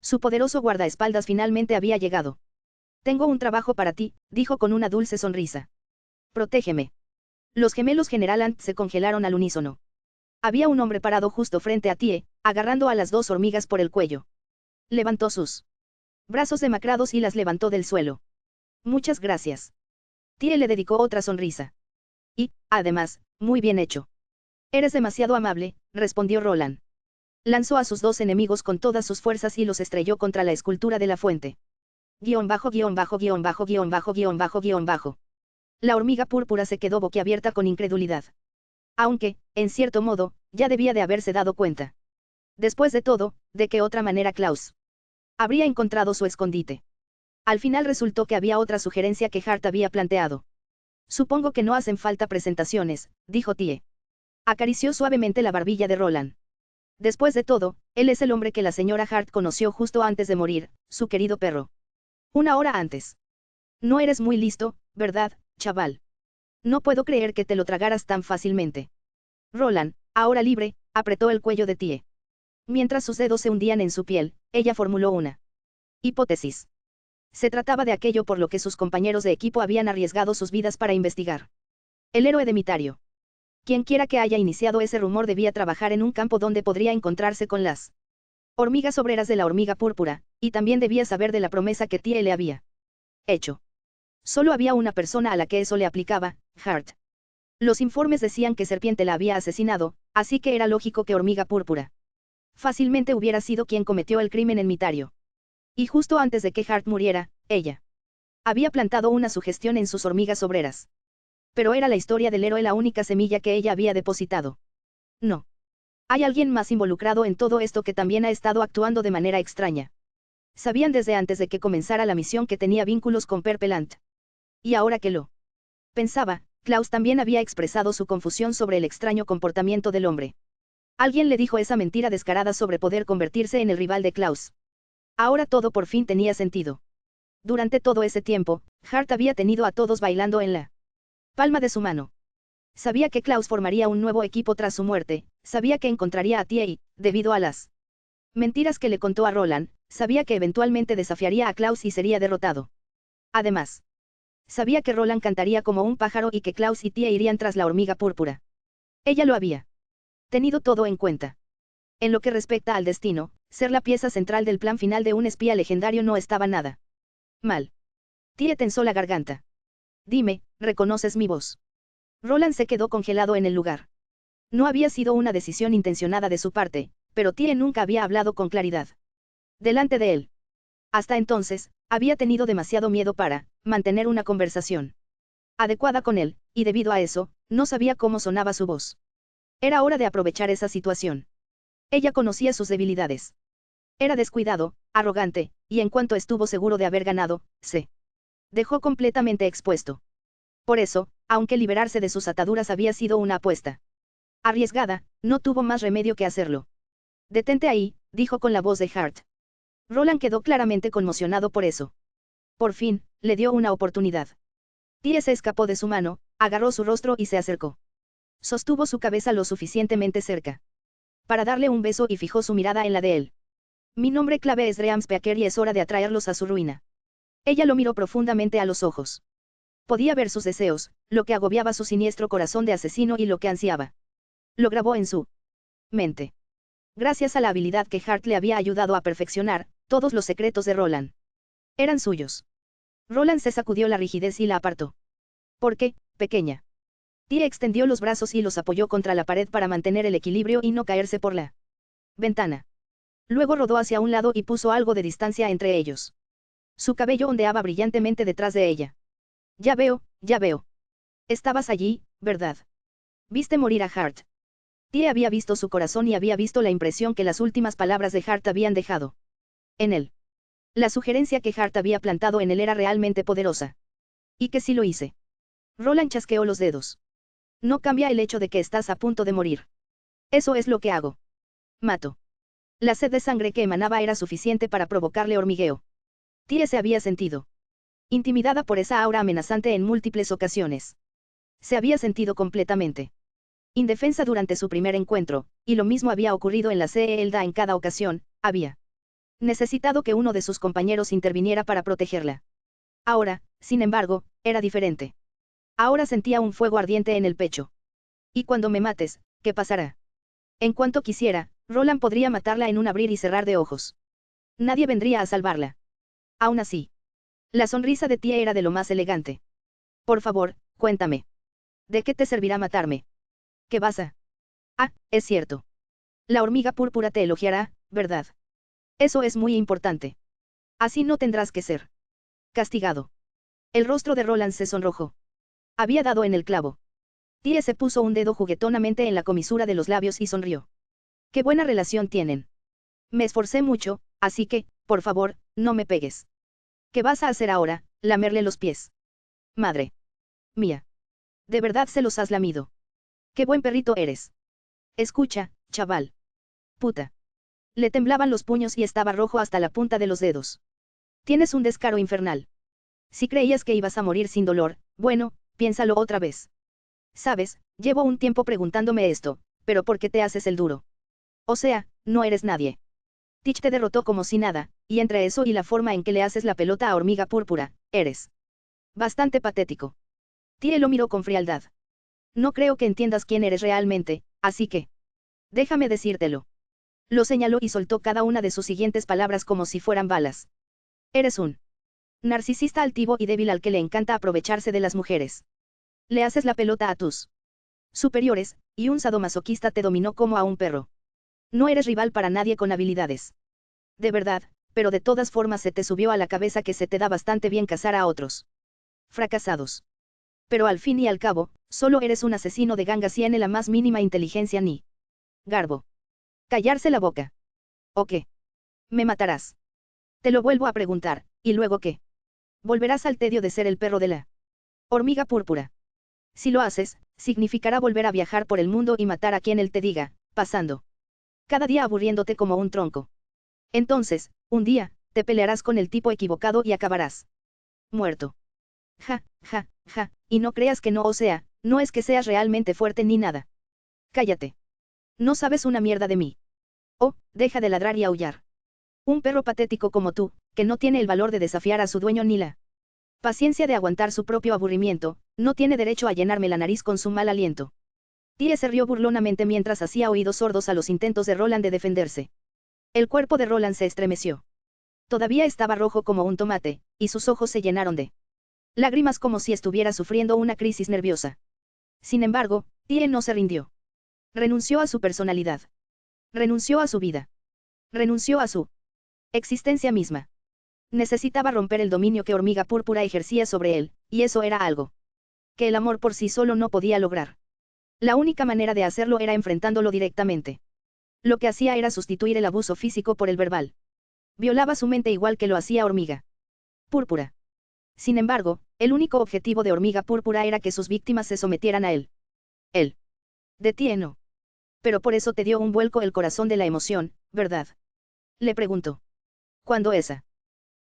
Su poderoso guardaespaldas finalmente había llegado. Tengo un trabajo para ti, dijo con una dulce sonrisa. Protégeme. Los gemelos General Ant se congelaron al unísono. Había un hombre parado justo frente a Tie, agarrando a las 2 hormigas por el cuello. Levantó sus brazos demacrados y las levantó del suelo. Muchas gracias. Tie le dedicó otra sonrisa. Y, además, muy bien hecho. Eres demasiado amable, respondió Roland. Lanzó a sus 2 enemigos con todas sus fuerzas y los estrelló contra la escultura de la fuente. __________________________________________________________________________ La hormiga púrpura se quedó boquiabierta con incredulidad. Aunque, en cierto modo, ya debía de haberse dado cuenta. Después de todo, ¿de qué otra manera Klaus habría encontrado su escondite? Al final resultó que había otra sugerencia que Hart había planteado. Supongo que no hacen falta presentaciones, dijo Tie. Acarició suavemente la barbilla de Roland. Después de todo, él es el hombre que la señora Hart conoció justo antes de morir, su querido perro. 1 hora antes. No eres muy listo, ¿verdad, chaval? No puedo creer que te lo tragaras tan fácilmente. Roland, ahora libre, apretó el cuello de Tie. Mientras sus dedos se hundían en su piel, ella formuló una hipótesis. Se trataba de aquello por lo que sus compañeros de equipo habían arriesgado sus vidas para investigar. El héroe de Mitario. Quienquiera que haya iniciado ese rumor debía trabajar en un campo donde podría encontrarse con las hormigas obreras de la hormiga púrpura, y también debía saber de la promesa que Tie le había hecho. Solo había una persona a la que eso le aplicaba, Hart. Los informes decían que Serpiente la había asesinado, así que era lógico que Hormiga Púrpura fácilmente hubiera sido quien cometió el crimen en Mitario. Y justo antes de que Hart muriera, ella había plantado una sugestión en sus hormigas obreras. Pero era la historia del héroe la única semilla que ella había depositado. No. Hay alguien más involucrado en todo esto que también ha estado actuando de manera extraña. Sabían desde antes de que comenzara la misión que tenía vínculos con Perpelant. Y ahora que lo pensaba, Klaus también había expresado su confusión sobre el extraño comportamiento del hombre. Alguien le dijo esa mentira descarada sobre poder convertirse en el rival de Klaus. Ahora todo por fin tenía sentido. Durante todo ese tiempo, Hart había tenido a todos bailando en la palma de su mano. Sabía que Klaus formaría un nuevo equipo tras su muerte, sabía que encontraría a Tie y, debido a las mentiras que le contó a Roland, sabía que eventualmente desafiaría a Klaus y sería derrotado. Además, sabía que Roland cantaría como un pájaro y que Klaus y Tie irían tras la hormiga púrpura. Ella lo había tenido todo en cuenta. En lo que respecta al destino, ser la pieza central del plan final de un espía legendario no estaba nada mal. Tie tensó la garganta. Dime, ¿reconoces mi voz? Roland se quedó congelado en el lugar. No había sido una decisión intencionada de su parte, pero Tie nunca había hablado con claridad delante de él. Hasta entonces, había tenido demasiado miedo para mantener una conversación adecuada con él, y debido a eso, no sabía cómo sonaba su voz. Era hora de aprovechar esa situación. Ella conocía sus debilidades. Era descuidado, arrogante, y en cuanto estuvo seguro de haber ganado, se dejó completamente expuesto. Por eso, aunque liberarse de sus ataduras había sido una apuesta arriesgada, no tuvo más remedio que hacerlo. Detente ahí, dijo con la voz de Hart. Roland quedó claramente conmocionado por eso. Por fin, le dio una oportunidad. Tie se escapó de su mano, agarró su rostro y se acercó. Sostuvo su cabeza lo suficientemente cerca para darle un beso y fijó su mirada en la de él. Mi nombre clave es Dream Speaker y es hora de atraerlos a su ruina. Ella lo miró profundamente a los ojos. Podía ver sus deseos, lo que agobiaba su siniestro corazón de asesino y lo que ansiaba Lo grabó en su mente. Gracias a la habilidad que Hart le había ayudado a perfeccionar, todos los secretos de Roland eran suyos. Roland se sacudió la rigidez y la apartó. ¿Por qué, pequeña? Tie extendió los brazos y los apoyó contra la pared para mantener el equilibrio y no caerse por la ventana. Luego rodó hacia un lado y puso algo de distancia entre ellos. Su cabello ondeaba brillantemente detrás de ella. Ya veo, ya veo. Estabas allí, ¿verdad? Viste morir a Hart. Tie había visto su corazón y había visto la impresión que las últimas palabras de Hart habían dejado en él. La sugerencia que Hart había plantado en él era realmente poderosa. ¿Y que si lo hice? Roland chasqueó los dedos. No cambia el hecho de que estás a punto de morir. Eso es lo que hago. Mato. La sed de sangre que emanaba era suficiente para provocarle hormigueo. Tie se había sentido intimidada por esa aura amenazante en múltiples ocasiones. Se había sentido completamente indefensa durante su primer encuentro, y lo mismo había ocurrido en la celda en cada ocasión, había necesitado que uno de sus compañeros interviniera para protegerla. Ahora, sin embargo, era diferente. Ahora sentía un fuego ardiente en el pecho. Y cuando me mates, ¿qué pasará? En cuanto quisiera, Roland podría matarla en un abrir y cerrar de ojos. Nadie vendría a salvarla. Aún así, la sonrisa de Tie era de lo más elegante. Por favor, cuéntame. ¿De qué te servirá matarme? ¿Qué vas a? Ah, es cierto. La hormiga púrpura te elogiará, ¿verdad? Eso es muy importante. Así no tendrás que ser castigado. El rostro de Roland se sonrojó. Había dado en el clavo. Tie se puso un dedo juguetonamente en la comisura de los labios y sonrió. ¡Qué buena relación tienen! Me esforcé mucho, así que, por favor, no me pegues. ¿Qué vas a hacer ahora? Lamerle los pies. Madre mía. ¿De verdad se los has lamido? ¡Qué buen perrito eres! Escucha, chaval. Puta. Le temblaban los puños y estaba rojo hasta la punta de los dedos. Tienes un descaro infernal. Si creías que ibas a morir sin dolor, bueno, piénsalo otra vez. Sabes, llevo un tiempo preguntándome esto, pero ¿por qué te haces el duro? O sea, no eres nadie. Teach te derrotó como si nada, y entre eso y la forma en que le haces la pelota a hormiga púrpura, eres bastante patético. Tie lo miró con frialdad. No creo que entiendas quién eres realmente, así que déjame decírtelo. Lo señaló y soltó cada una de sus siguientes palabras como si fueran balas. Eres un narcisista altivo y débil al que le encanta aprovecharse de las mujeres. Le haces la pelota a tus superiores, y un sadomasoquista te dominó como a un perro. No eres rival para nadie con habilidades. De verdad, pero de todas formas se te subió a la cabeza que se te da bastante bien cazar a otros fracasados. Pero al fin y al cabo, solo eres un asesino de gangas sin la más mínima inteligencia ni garbo. Callarse la boca. ¿O qué? Me matarás. Te lo vuelvo a preguntar, ¿y luego qué? Volverás al tedio de ser el perro de la hormiga púrpura. Si lo haces, significará volver a viajar por el mundo y matar a quien él te diga, pasando cada día aburriéndote como un tronco. Entonces, un día, te pelearás con el tipo equivocado y acabarás muerto. Ja, ja, ja, y no creas que no, o sea, no es que seas realmente fuerte ni nada. Cállate. No sabes una mierda de mí. Oh, deja de ladrar y aullar. Un perro patético como tú, que no tiene el valor de desafiar a su dueño ni la paciencia de aguantar su propio aburrimiento, no tiene derecho a llenarme la nariz con su mal aliento. Tie se rió burlonamente mientras hacía oídos sordos a los intentos de Roland de defenderse. El cuerpo de Roland se estremeció. Todavía estaba rojo como un tomate, y sus ojos se llenaron de lágrimas como si estuviera sufriendo una crisis nerviosa. Sin embargo, Tie no se rindió. Renunció a su personalidad. Renunció a su vida. Renunció a su existencia misma. Necesitaba romper el dominio que Hormiga Púrpura ejercía sobre él, y eso era algo que el amor por sí solo no podía lograr. La única manera de hacerlo era enfrentándolo directamente. Lo que hacía era sustituir el abuso físico por el verbal. Violaba su mente igual que lo hacía Hormiga Púrpura. Sin embargo, el único objetivo de Hormiga Púrpura era que sus víctimas se sometieran a él. Él. De ti no. Pero por eso te dio un vuelco el corazón de la emoción, ¿verdad? Le preguntó. Cuando esa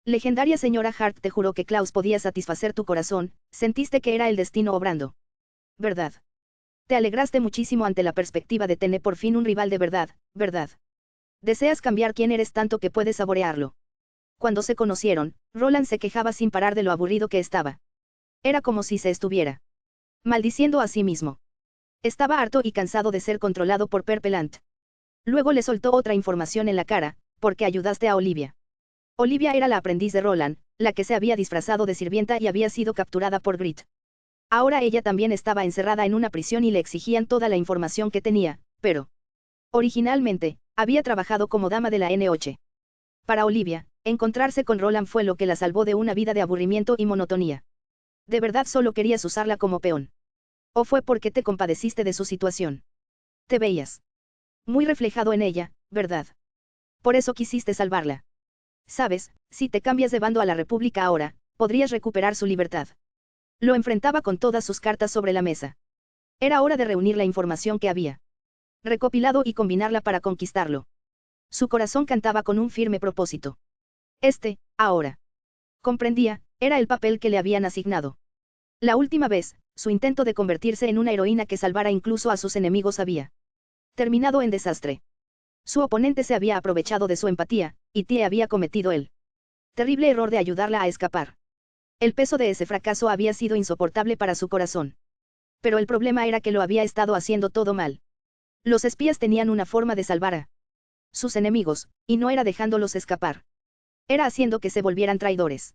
legendaria señora Hart te juró que Klaus podía satisfacer tu corazón, sentiste que era el destino obrando. ¿Verdad? Te alegraste muchísimo ante la perspectiva de tener por fin un rival de verdad, ¿verdad? Deseas cambiar quién eres tanto que puedes saborearlo. Cuando se conocieron, Roland se quejaba sin parar de lo aburrido que estaba. Era como si se estuviera maldiciendo a sí mismo. Estaba harto y cansado de ser controlado por Perpelant. Luego le soltó otra información en la cara, porque ayudaste a Olivia. Olivia era la aprendiz de Roland, la que se había disfrazado de sirvienta y había sido capturada por Grit. Ahora ella también estaba encerrada en una prisión y le exigían toda la información que tenía, pero originalmente, había trabajado como dama de la N8. Para Olivia, encontrarse con Roland fue lo que la salvó de una vida de aburrimiento y monotonía. ¿De verdad solo querías usarla como peón? ¿O fue porque te compadeciste de su situación? Te veías muy reflejado en ella, ¿verdad? Por eso quisiste salvarla. Sabes, si te cambias de bando a la República ahora, podrías recuperar su libertad. Lo enfrentaba con todas sus cartas sobre la mesa. Era hora de reunir la información que había recopilado y combinarla para conquistarlo. Su corazón cantaba con un firme propósito. Ahora. Comprendía, era el papel que le habían asignado. La última vez, su intento de convertirse en una heroína que salvara incluso a sus enemigos había terminado en desastre. Su oponente se había aprovechado de su empatía, y Tie había cometido el terrible error de ayudarla a escapar. El peso de ese fracaso había sido insoportable para su corazón. Pero el problema era que lo había estado haciendo todo mal. Los espías tenían una forma de salvar a sus enemigos, y no era dejándolos escapar. Era haciendo que se volvieran traidores.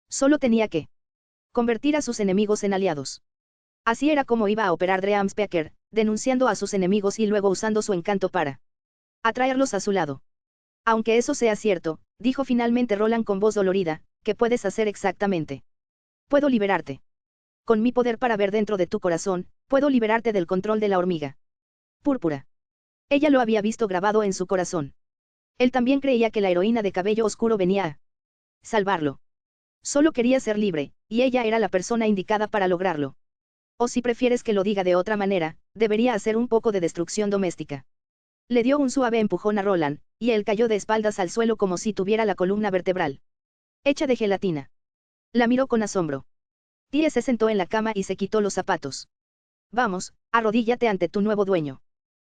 Solo tenía que convertir a sus enemigos en aliados. Así era como iba a operar Dreamspeaker, denunciando a sus enemigos y luego usando su encanto para atraerlos a su lado. Aunque eso sea cierto, dijo finalmente Roland con voz dolorida, ¿qué puedes hacer exactamente? Puedo liberarte. Con mi poder para ver dentro de tu corazón, puedo liberarte del control de la hormiga púrpura. Ella lo había visto grabado en su corazón. Él también creía que la heroína de cabello oscuro venía a salvarlo. Solo quería ser libre, y ella era la persona indicada para lograrlo. O si prefieres que lo diga de otra manera, debería hacer un poco de destrucción doméstica. Le dio un suave empujón a Roland, y él cayó de espaldas al suelo como si tuviera la columna vertebral hecha de gelatina. La miró con asombro. Tie se sentó en la cama y se quitó los zapatos. Vamos, arrodíllate ante tu nuevo dueño.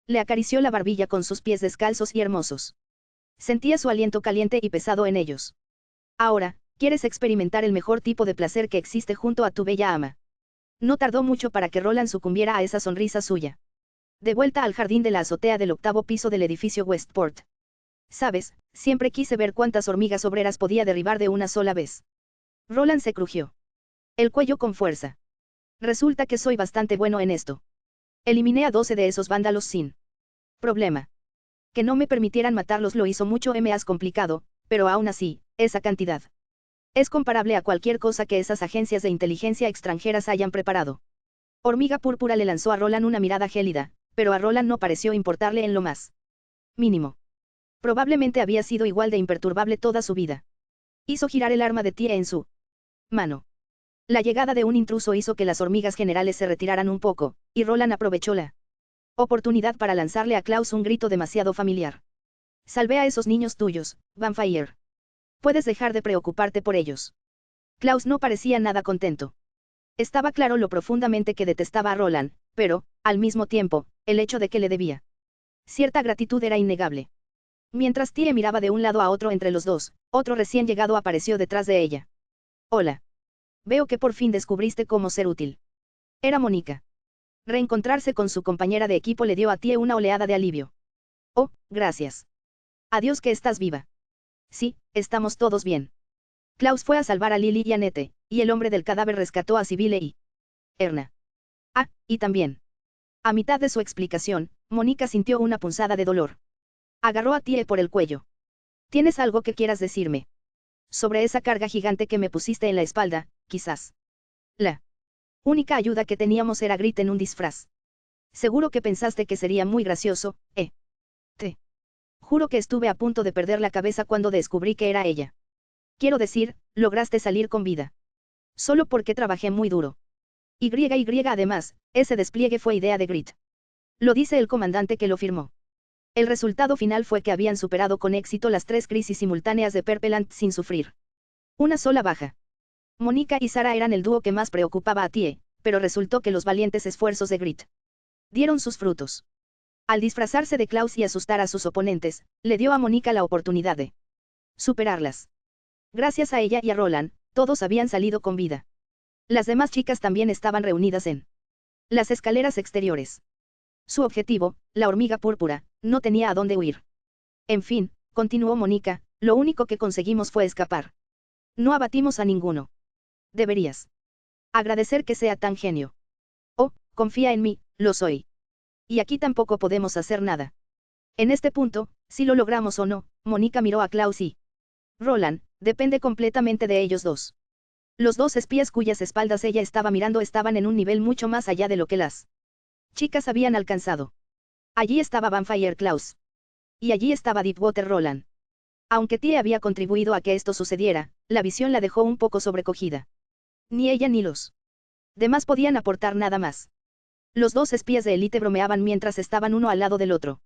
Le acarició la barbilla con sus pies descalzos y hermosos. Sentía su aliento caliente y pesado en ellos. Ahora, ¿quieres experimentar el mejor tipo de placer que existe junto a tu bella ama? No tardó mucho para que Roland sucumbiera a esa sonrisa suya. De vuelta al jardín de la azotea del 8º piso del edificio Westport. Sabes, siempre quise ver cuántas hormigas obreras podía derribar de una sola vez. Roland se crujió el cuello con fuerza. Resulta que soy bastante bueno en esto. Eliminé a 12 de esos vándalos sin problema. Que no me permitieran matarlos lo hizo mucho más complicado, pero aún así, esa cantidad es comparable a cualquier cosa que esas agencias de inteligencia extranjeras hayan preparado. Hormiga Púrpura le lanzó a Roland una mirada gélida, pero a Roland no pareció importarle en lo más mínimo. Probablemente había sido igual de imperturbable toda su vida. Hizo girar el arma de Tie en su mano. La llegada de un intruso hizo que las hormigas generales se retiraran un poco, y Roland aprovechó la oportunidad para lanzarle a Klaus un grito demasiado familiar. Salvé a esos niños tuyos, Vampire. Puedes dejar de preocuparte por ellos. Klaus no parecía nada contento. Estaba claro lo profundamente que detestaba a Roland, pero, al mismo tiempo, el hecho de que le debía cierta gratitud era innegable. Mientras Tie miraba de un lado a otro entre los dos, otro recién llegado apareció detrás de ella. Hola. Veo que por fin descubriste cómo ser útil. Era Mónica. Reencontrarse con su compañera de equipo le dio a Tie una oleada de alivio. Oh, gracias. Adiós que estás viva. Sí, estamos todos bien. Klaus fue a salvar a Lily y Annette, y el hombre del cadáver rescató a Sibyle y Erna. Ah, y también. A mitad de su explicación, Mónica sintió una punzada de dolor. Agarró a Tie por el cuello. ¿Tienes algo que quieras decirme? Sobre esa carga gigante que me pusiste en la espalda, quizás. La única ayuda que teníamos era Grit en un disfraz. Seguro que pensaste que sería muy gracioso, ¿eh? Te juro que estuve a punto de perder la cabeza cuando descubrí que era ella. Quiero decir, lograste salir con vida. Solo porque trabajé muy duro. Y además, ese despliegue fue idea de Grit. Lo dice el comandante que lo firmó. El resultado final fue que habían superado con éxito las 3 crisis simultáneas de Perpelant sin sufrir una sola baja. Mónica y Sara eran el dúo que más preocupaba a Tie, pero resultó que los valientes esfuerzos de Grit dieron sus frutos. Al disfrazarse de Klaus y asustar a sus oponentes, le dio a Mónica la oportunidad de superarlas. Gracias a ella y a Roland, todos habían salido con vida. Las demás chicas también estaban reunidas en Las escaleras exteriores. Su objetivo, la hormiga púrpura, no tenía a dónde huir. En fin, continuó Mónica, lo único que conseguimos fue escapar. No abatimos a ninguno. Deberías agradecer que sea tan genio. Oh, confía en mí, lo soy. Y aquí tampoco podemos hacer nada. En este punto, si lo logramos o no, Mónica miró a Klaus y Roland, depende completamente de ellos dos. Los dos espías cuyas espaldas ella estaba mirando estaban en un nivel mucho más allá de lo que las chicas habían alcanzado. Allí estaba Vampire Klaus. Y allí estaba Deepwater Roland. Aunque Tie había contribuido a que esto sucediera, la visión la dejó un poco sobrecogida. Ni ella ni los demás podían aportar nada más. Los dos espías de élite bromeaban mientras estaban uno al lado del otro.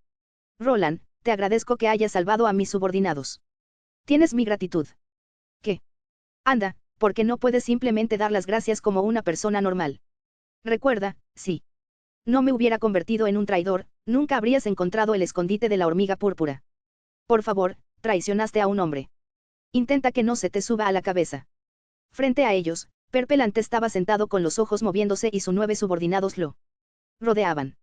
Roland, te agradezco que hayas salvado a mis subordinados. Tienes mi gratitud. ¿Qué? Anda, porque no puedes simplemente dar las gracias como una persona normal. Recuerda, si no me hubiera convertido en un traidor, nunca habrías encontrado el escondite de la hormiga púrpura. Por favor, traicionaste a un hombre. Intenta que no se te suba a la cabeza. Frente a ellos, Perpelant estaba sentado con los ojos moviéndose y sus 9 subordinados lo rodeaban.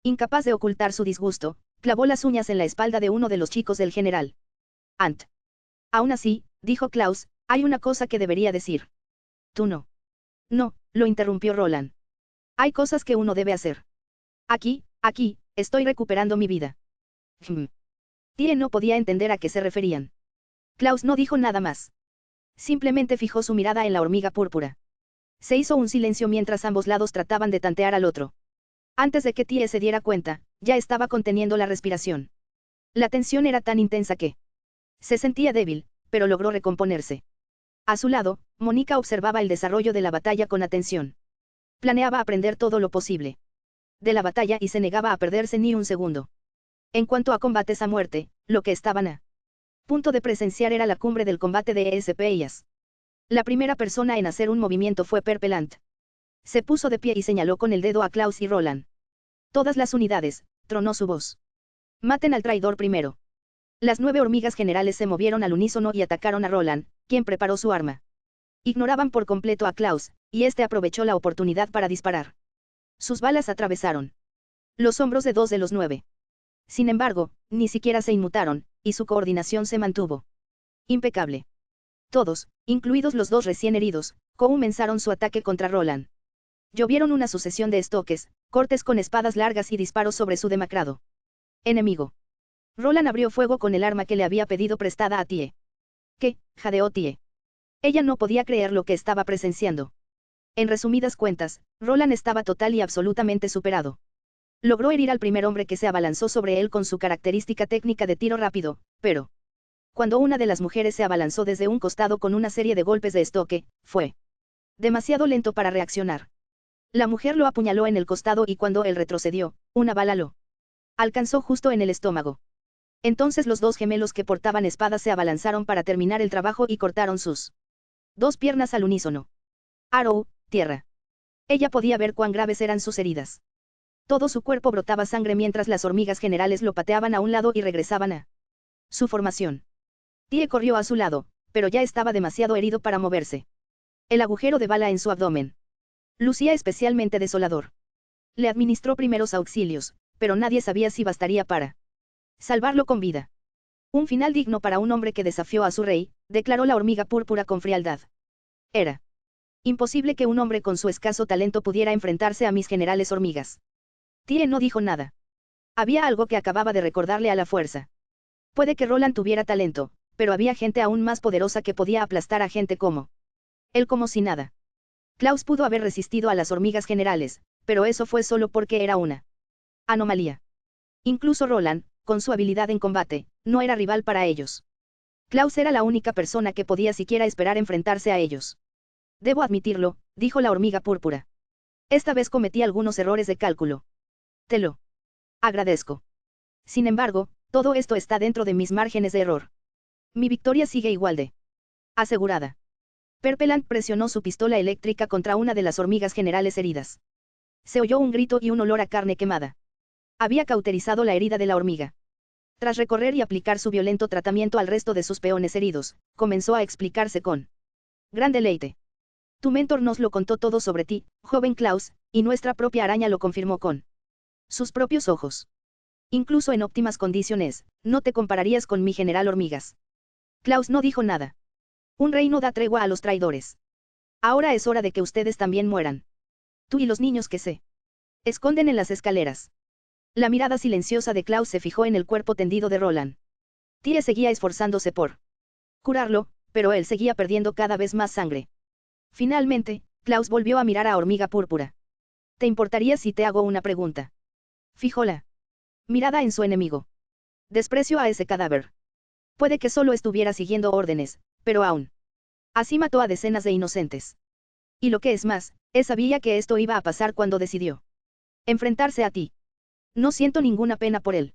Incapaz de ocultar su disgusto, clavó las uñas en la espalda de uno de los chicos del general. Ant. Aún así, dijo Klaus, hay una cosa que debería decir. Tú no. No, lo interrumpió Roland. Hay cosas que uno debe hacer. Aquí, estoy recuperando mi vida. Tie no podía entender a qué se referían. Klaus no dijo nada más. Simplemente fijó su mirada en la hormiga púrpura. Se hizo un silencio mientras ambos lados trataban de tantear al otro. Antes de que Tie se diera cuenta, ya estaba conteniendo la respiración. La tensión era tan intensa que se sentía débil, pero logró recomponerse. A su lado, Mónica observaba el desarrollo de la batalla con atención. Planeaba aprender todo lo posible de la batalla y se negaba a perderse ni un segundo. En cuanto a combates a muerte, lo que estaban a punto de presenciar era la cumbre del combate de ESPIAS. La primera persona en hacer un movimiento fue Perpelant. Se puso de pie y señaló con el dedo a Klaus y Roland. Todas las unidades, tronó su voz. Maten al traidor primero. Las 9 hormigas generales se movieron al unísono y atacaron a Roland, quien preparó su arma. Ignoraban por completo a Klaus, y este aprovechó la oportunidad para disparar. Sus balas atravesaron los hombros de 2 de los 9. Sin embargo, ni siquiera se inmutaron, y su coordinación se mantuvo impecable. Todos, incluidos los 2 recién heridos, comenzaron su ataque contra Roland. Llovieron una sucesión de estoques, cortes con espadas largas y disparos sobre su demacrado enemigo. Roland abrió fuego con el arma que le había pedido prestada a Tie. ¿Qué? Jadeó Tie. Ella no podía creer lo que estaba presenciando. En resumidas cuentas, Roland estaba total y absolutamente superado. Logró herir al primer hombre que se abalanzó sobre él con su característica técnica de tiro rápido, pero cuando una de las mujeres se abalanzó desde un costado con una serie de golpes de estoque, fue demasiado lento para reaccionar. La mujer lo apuñaló en el costado y cuando él retrocedió, una bala lo alcanzó justo en el estómago. Entonces los 2 gemelos que portaban espadas se abalanzaron para terminar el trabajo y cortaron sus 2 piernas al unísono. Arrow, tierra. Ella podía ver cuán graves eran sus heridas. Todo su cuerpo brotaba sangre mientras las hormigas generales lo pateaban a un lado y regresaban a su formación. Tie corrió a su lado, pero ya estaba demasiado herido para moverse. El agujero de bala en su abdomen lucía especialmente desolador. Le administró primeros auxilios, pero nadie sabía si bastaría para salvarlo con vida. Un final digno para un hombre que desafió a su rey, declaró la hormiga púrpura con frialdad. Era imposible que un hombre con su escaso talento pudiera enfrentarse a mis generales hormigas. Tie no dijo nada. Había algo que acababa de recordarle a la fuerza. Puede que Roland tuviera talento, pero había gente aún más poderosa que podía aplastar a gente como él como si nada. Klaus pudo haber resistido a las hormigas generales, pero eso fue solo porque era una anomalía. Incluso Roland, con su habilidad en combate, no era rival para ellos. Klaus era la única persona que podía siquiera esperar enfrentarse a ellos. Debo admitirlo, dijo la hormiga púrpura. Esta vez cometí algunos errores de cálculo. Te lo agradezco. Sin embargo, todo esto está dentro de mis márgenes de error. Mi victoria sigue igual de asegurada. Perpelant presionó su pistola eléctrica contra una de las hormigas generales heridas. Se oyó un grito y un olor a carne quemada. Había cauterizado la herida de la hormiga. Tras recorrer y aplicar su violento tratamiento al resto de sus peones heridos, comenzó a explicarse con gran deleite. Tu mentor nos lo contó todo sobre ti, joven Klaus, y nuestra propia araña lo confirmó con sus propios ojos. Incluso en óptimas condiciones, no te compararías con mi general hormigas. Klaus no dijo nada. Un rey no da tregua a los traidores. Ahora es hora de que ustedes también mueran. Tú y los niños que se esconden en las escaleras. La mirada silenciosa de Klaus se fijó en el cuerpo tendido de Roland. Tie seguía esforzándose por curarlo, pero él seguía perdiendo cada vez más sangre. Finalmente, Klaus volvió a mirar a Hormiga Púrpura. ¿Te importaría si te hago una pregunta? Fijó la mirada en su enemigo. Desprecio a ese cadáver. Puede que solo estuviera siguiendo órdenes, pero aún así mató a decenas de inocentes. Y lo que es más, sabía que esto iba a pasar cuando decidió enfrentarse a ti. No siento ninguna pena por él.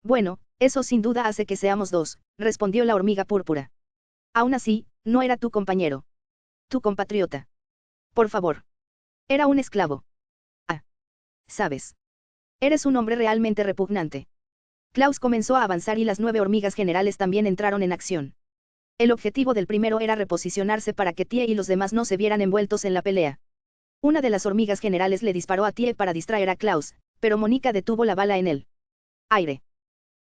Bueno, eso sin duda hace que seamos dos, respondió la hormiga púrpura. Aún así, no era tu compañero. Tu compatriota. Por favor. Era un esclavo. Ah. ¿Sabes? Eres un hombre realmente repugnante. Klaus comenzó a avanzar y las 9 hormigas generales también entraron en acción. El objetivo del primero era reposicionarse para que Tie y los demás no se vieran envueltos en la pelea. Una de las hormigas generales le disparó a Tie para distraer a Klaus, pero Mónica detuvo la bala en el aire.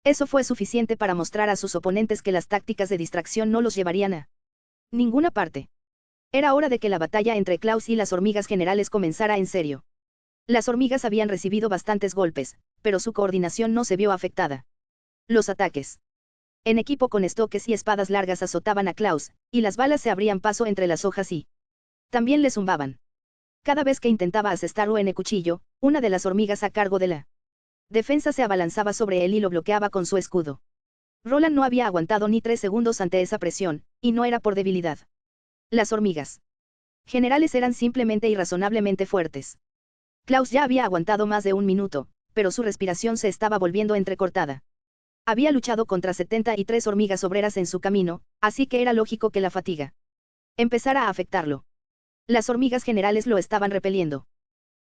Eso fue suficiente para mostrar a sus oponentes que las tácticas de distracción no los llevarían a ninguna parte. Era hora de que la batalla entre Klaus y las hormigas generales comenzara en serio. Las hormigas habían recibido bastantes golpes, pero su coordinación no se vio afectada. Los ataques en equipo con estoques y espadas largas azotaban a Klaus, y las balas se abrían paso entre las hojas y también le zumbaban. Cada vez que intentaba asestarlo en el cuchillo, una de las hormigas a cargo de la defensa se abalanzaba sobre él y lo bloqueaba con su escudo. Roland no había aguantado ni 3 segundos ante esa presión, y no era por debilidad. Las hormigas generales eran simplemente irrazonablemente fuertes. Klaus ya había aguantado más de 1 minuto, pero su respiración se estaba volviendo entrecortada. Había luchado contra 73 hormigas obreras en su camino, así que era lógico que la fatiga empezara a afectarlo. Las hormigas generales lo estaban repeliendo.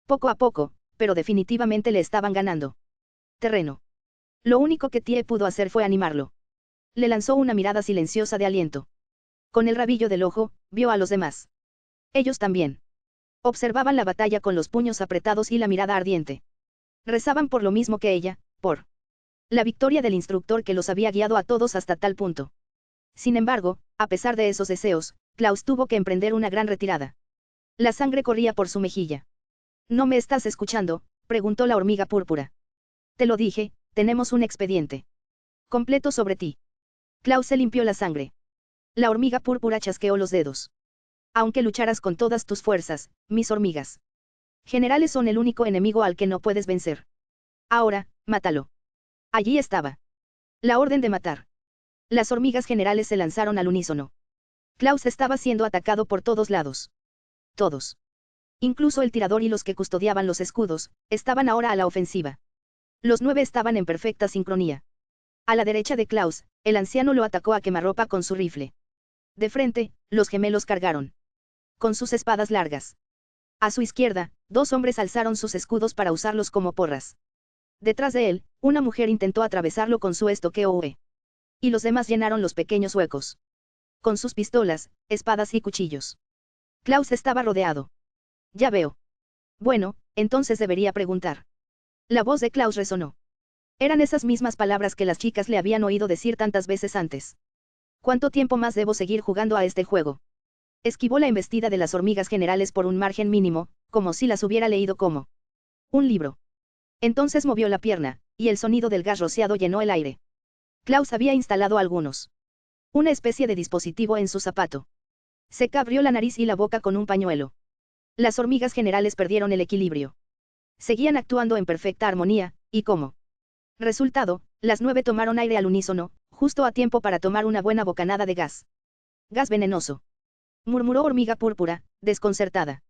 Poco a poco, pero definitivamente le estaban ganando terreno. Lo único que Tie pudo hacer fue animarlo. Le lanzó una mirada silenciosa de aliento. Con el rabillo del ojo, vio a los demás. Ellos también observaban la batalla con los puños apretados y la mirada ardiente. Rezaban por lo mismo que ella, por la victoria del instructor que los había guiado a todos hasta tal punto. Sin embargo, a pesar de esos deseos, Klaus tuvo que emprender una gran retirada. La sangre corría por su mejilla. ¿No me estás escuchando?, preguntó la hormiga púrpura. Te lo dije, tenemos un expediente completo sobre ti. Klaus se limpió la sangre. La hormiga púrpura chasqueó los dedos. Aunque lucharas con todas tus fuerzas, mis hormigas generales son el único enemigo al que no puedes vencer. Ahora, mátalo. Allí estaba la orden de matar. Las hormigas generales se lanzaron al unísono. Klaus estaba siendo atacado por todos lados. Todos. Incluso el tirador y los que custodiaban los escudos, estaban ahora a la ofensiva. Los 9 estaban en perfecta sincronía. A la derecha de Klaus, el anciano lo atacó a quemarropa con su rifle. De frente, los gemelos cargaron con sus espadas largas. A su izquierda, 2 hombres alzaron sus escudos para usarlos como porras. Detrás de él, una mujer intentó atravesarlo con su estoque OE. Y los demás llenaron los pequeños huecos con sus pistolas, espadas y cuchillos. Klaus estaba rodeado. Ya veo. Bueno, entonces debería preguntar. La voz de Klaus resonó. Eran esas mismas palabras que las chicas le habían oído decir tantas veces antes. ¿Cuánto tiempo más debo seguir jugando a este juego? Esquivó la embestida de las hormigas generales por un margen mínimo, como si las hubiera leído como un libro. Entonces movió la pierna, y el sonido del gas rociado llenó el aire. Klaus había instalado algunos. Una especie de dispositivo en su zapato. Se abrió la nariz y la boca con un pañuelo. Las hormigas generales perdieron el equilibrio. Seguían actuando en perfecta armonía, y como resultado, las 9 tomaron aire al unísono, justo a tiempo para tomar una buena bocanada de gas. Gas venenoso. Murmuró hormiga púrpura, desconcertada.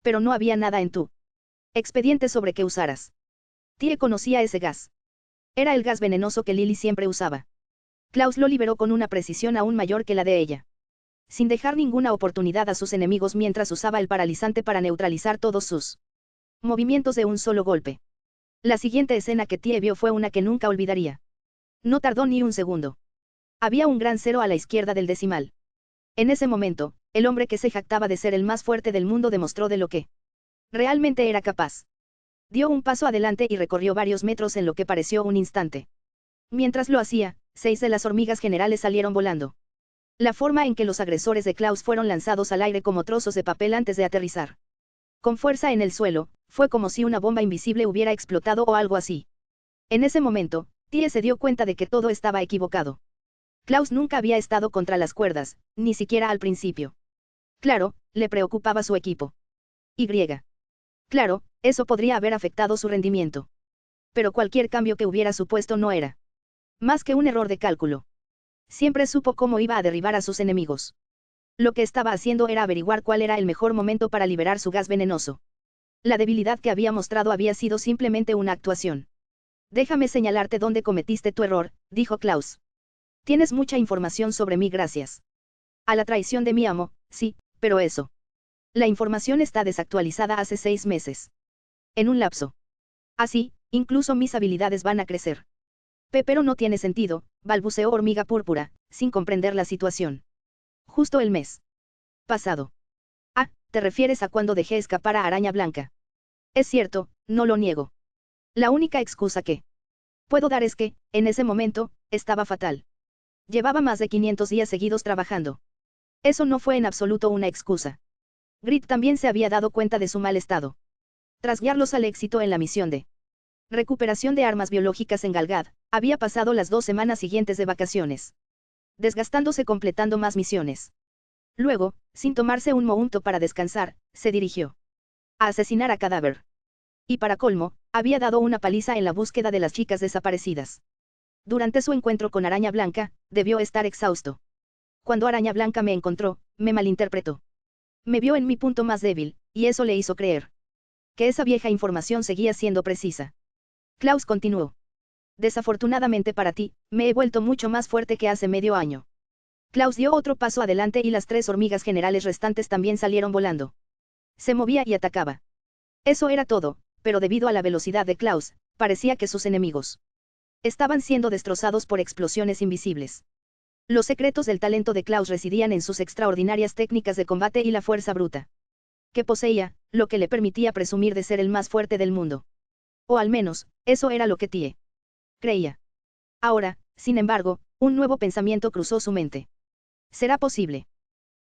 Pero no había nada en tu expediente sobre qué usaras. Tie conocía ese gas. Era el gas venenoso que Lily siempre usaba. Klaus lo liberó con una precisión aún mayor que la de ella. Sin dejar ninguna oportunidad a sus enemigos mientras usaba el paralizante para neutralizar todos sus movimientos de un solo golpe. La siguiente escena que Tie vio fue una que nunca olvidaría. No tardó ni un segundo. Había un gran 0 a la izquierda del decimal. En ese momento, el hombre que se jactaba de ser el más fuerte del mundo demostró de lo que Realmente era capaz. Dio un paso adelante y recorrió varios metros en lo que pareció un instante. Mientras lo hacía, 6 de las hormigas generales salieron volando. La forma en que los agresores de Klaus fueron lanzados al aire como trozos de papel antes de aterrizar. Con fuerza en el suelo, fue como si una bomba invisible hubiera explotado o algo así. En ese momento, Tie se dio cuenta de que todo estaba equivocado. Klaus nunca había estado contra las cuerdas, ni siquiera al principio. Claro, le preocupaba su equipo. Y. Claro, eso podría haber afectado su rendimiento. Pero cualquier cambio que hubiera supuesto no era más que un error de cálculo. Siempre supo cómo iba a derribar a sus enemigos. Lo que estaba haciendo era averiguar cuál era el mejor momento para liberar su gas venenoso. La debilidad que había mostrado había sido simplemente una actuación. Déjame señalarte dónde cometiste tu error, dijo Klaus. Tienes mucha información sobre mí gracias a la traición de mi amo, sí, pero eso. La información está desactualizada hace 6 meses. En un lapso. Así, incluso mis habilidades van a crecer. Pero no tiene sentido, balbuceó Hormiga Púrpura, sin comprender la situación. Justo el mes pasado. Ah, ¿te refieres a cuando dejé escapar a Araña Blanca? Es cierto, no lo niego. La única excusa que puedo dar es que, en ese momento, estaba fatal. Llevaba más de 500 días seguidos trabajando. Eso no fue en absoluto una excusa. Grit también se había dado cuenta de su mal estado. Tras guiarlos al éxito en la misión de recuperación de armas biológicas en Galgad, había pasado las 2 semanas siguientes de vacaciones, desgastándose completando más misiones. Luego, sin tomarse un momento para descansar, se dirigió a asesinar a Cadáver. Y para colmo, había dado una paliza en la búsqueda de las chicas desaparecidas. Durante su encuentro con Araña Blanca, debió estar exhausto. Cuando Araña Blanca me encontró, me malinterpretó. Me vio en mi punto más débil, y eso le hizo creer que esa vieja información seguía siendo precisa. Klaus continuó. Desafortunadamente para ti, me he vuelto mucho más fuerte que hace medio año. Klaus dio otro paso adelante y las 3 hormigas generales restantes también salieron volando. Se movía y atacaba. Eso era todo, pero debido a la velocidad de Klaus, parecía que sus enemigos estaban siendo destrozados por explosiones invisibles. Los secretos del talento de Klaus residían en sus extraordinarias técnicas de combate y la fuerza bruta que poseía, lo que le permitía presumir de ser el más fuerte del mundo. O al menos, eso era lo que Tie creía. Ahora, sin embargo, un nuevo pensamiento cruzó su mente. ¿Será posible?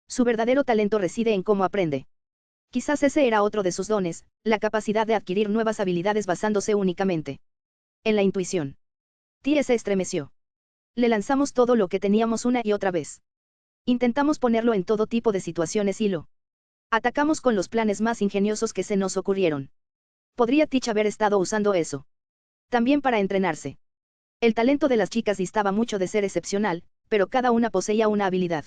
Su verdadero talento reside en cómo aprende. Quizás ese era otro de sus dones, la capacidad de adquirir nuevas habilidades basándose únicamente en la intuición. Tie se estremeció. Le lanzamos todo lo que teníamos una y otra vez. Intentamos ponerlo en todo tipo de situaciones y lo atacamos con los planes más ingeniosos que se nos ocurrieron. ¿Podría Teach haber estado usando eso también para entrenarse? El talento de las chicas distaba mucho de ser excepcional, pero cada una poseía una habilidad